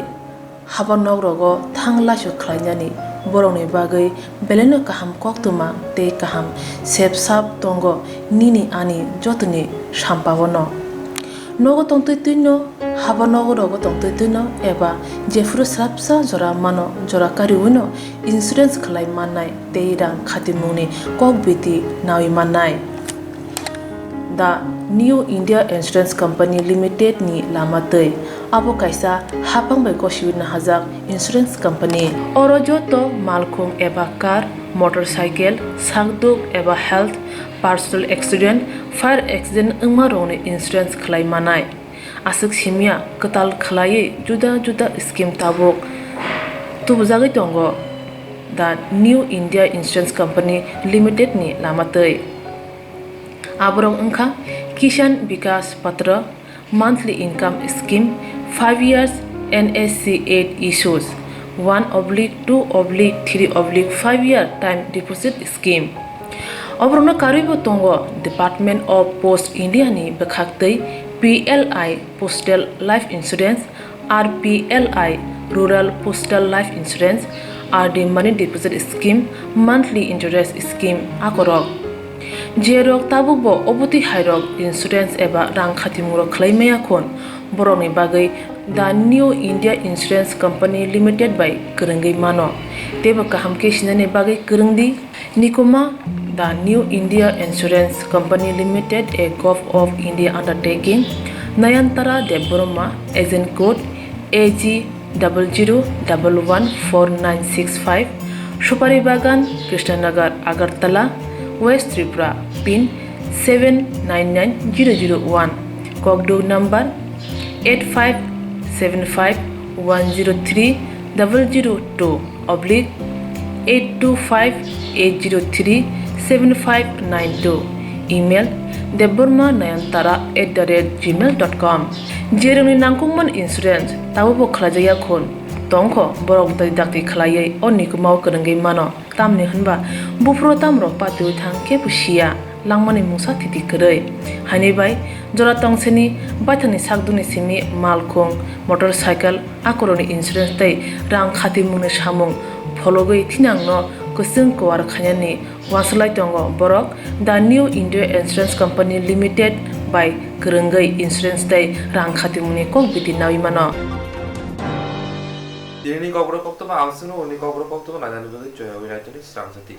हाबा नगरगो थां लासो खलायनानै बर'नि बागै बेलेनो गाहाम कक्तुमा ते गाहाम सेब साब दंगो निनि आनि जतनि साम्पावनो नगो तंतैतैनो हाबा नगरगो तंतैतैनो एबा जेफुरु स्राबसा जरा मानो जरा कारिउनो इन्सुरेन्स खलाय माननाय ते रां खातिमुनि कक बिदि नावि माननाय दा new India insurance company limited नि लामातै आबो कायसा हापांबाय गसिबिनो हाजाक इन्सुरेन्स कंपनी अरजतो मालखुं एबा कार मोटरसाइकेल सागदुक एबा health personal accident fire accident अंगमा रौनि इन्सुरेन्स खलाय मानाय आसक सिमिया कताल खलायै जुदा जुदा स्कीम ताबुक तुबजागै दंगो दा new India insurance company limited नि लामातै आबरं अंखा किसान विकास पत्र monthly income scheme 5 years NSC 8 issues 1/2/3/5 year time deposit scheme अब्रनो कारिबो तंगो डिपार्टमेंट ऑफ पोस्ट इंडिया नि बखाक्तै PLI postal life insurance RPLI rural postal life insurance RD money deposit scheme monthly interest scheme आकरक जेरक ताबुकबो अबुति हायरक इन्सुरेन्स एबा रां खातिमुरक खलायमाया खन बर'नि बागै दा new India insurance company limited बाय गोरोंगै मानो तेबो गाहामके सिनायनि बागै गोरोंदि निकोमा दा new India insurance company limited a gov of India undertaking Nayantara Debbarma agent code AG 00114965 सुपारी बागान Krishnanagar Agartala West Tripura PIN 799001 Kogdo number 8575102825-825-803-7592 email deborma9antara@gmail.com जेरनि नांगौमोन इन्सुरेन्स ताबो खलाजाया खन तंखो बरक दाक्ति खलायै अनिको माव गोरोंगै मानो तामनि होनबा बुफ्रो तामरो पातु थांके बुसिया लांमानि मुसा थिति करै हानिबाय जरा तंसेनि बाथानि सागदुनि सिमि मालखुं मोटरसाइकेल आकरनि इन्सुरेन्स तै रां खाति मुनि सामुं फलगै थिनांनो कुसुं कवार खायानि वासलाय दंगो बरक दा new India insurance company limited बाय गोरोंगै इन्सुरेन्स तै रां खाति मुनि कक बिदि नावि मानो Dini kobro kokto ma amsuno uni kobro kokto ma nanu gadi joya wilayah ini serang seti.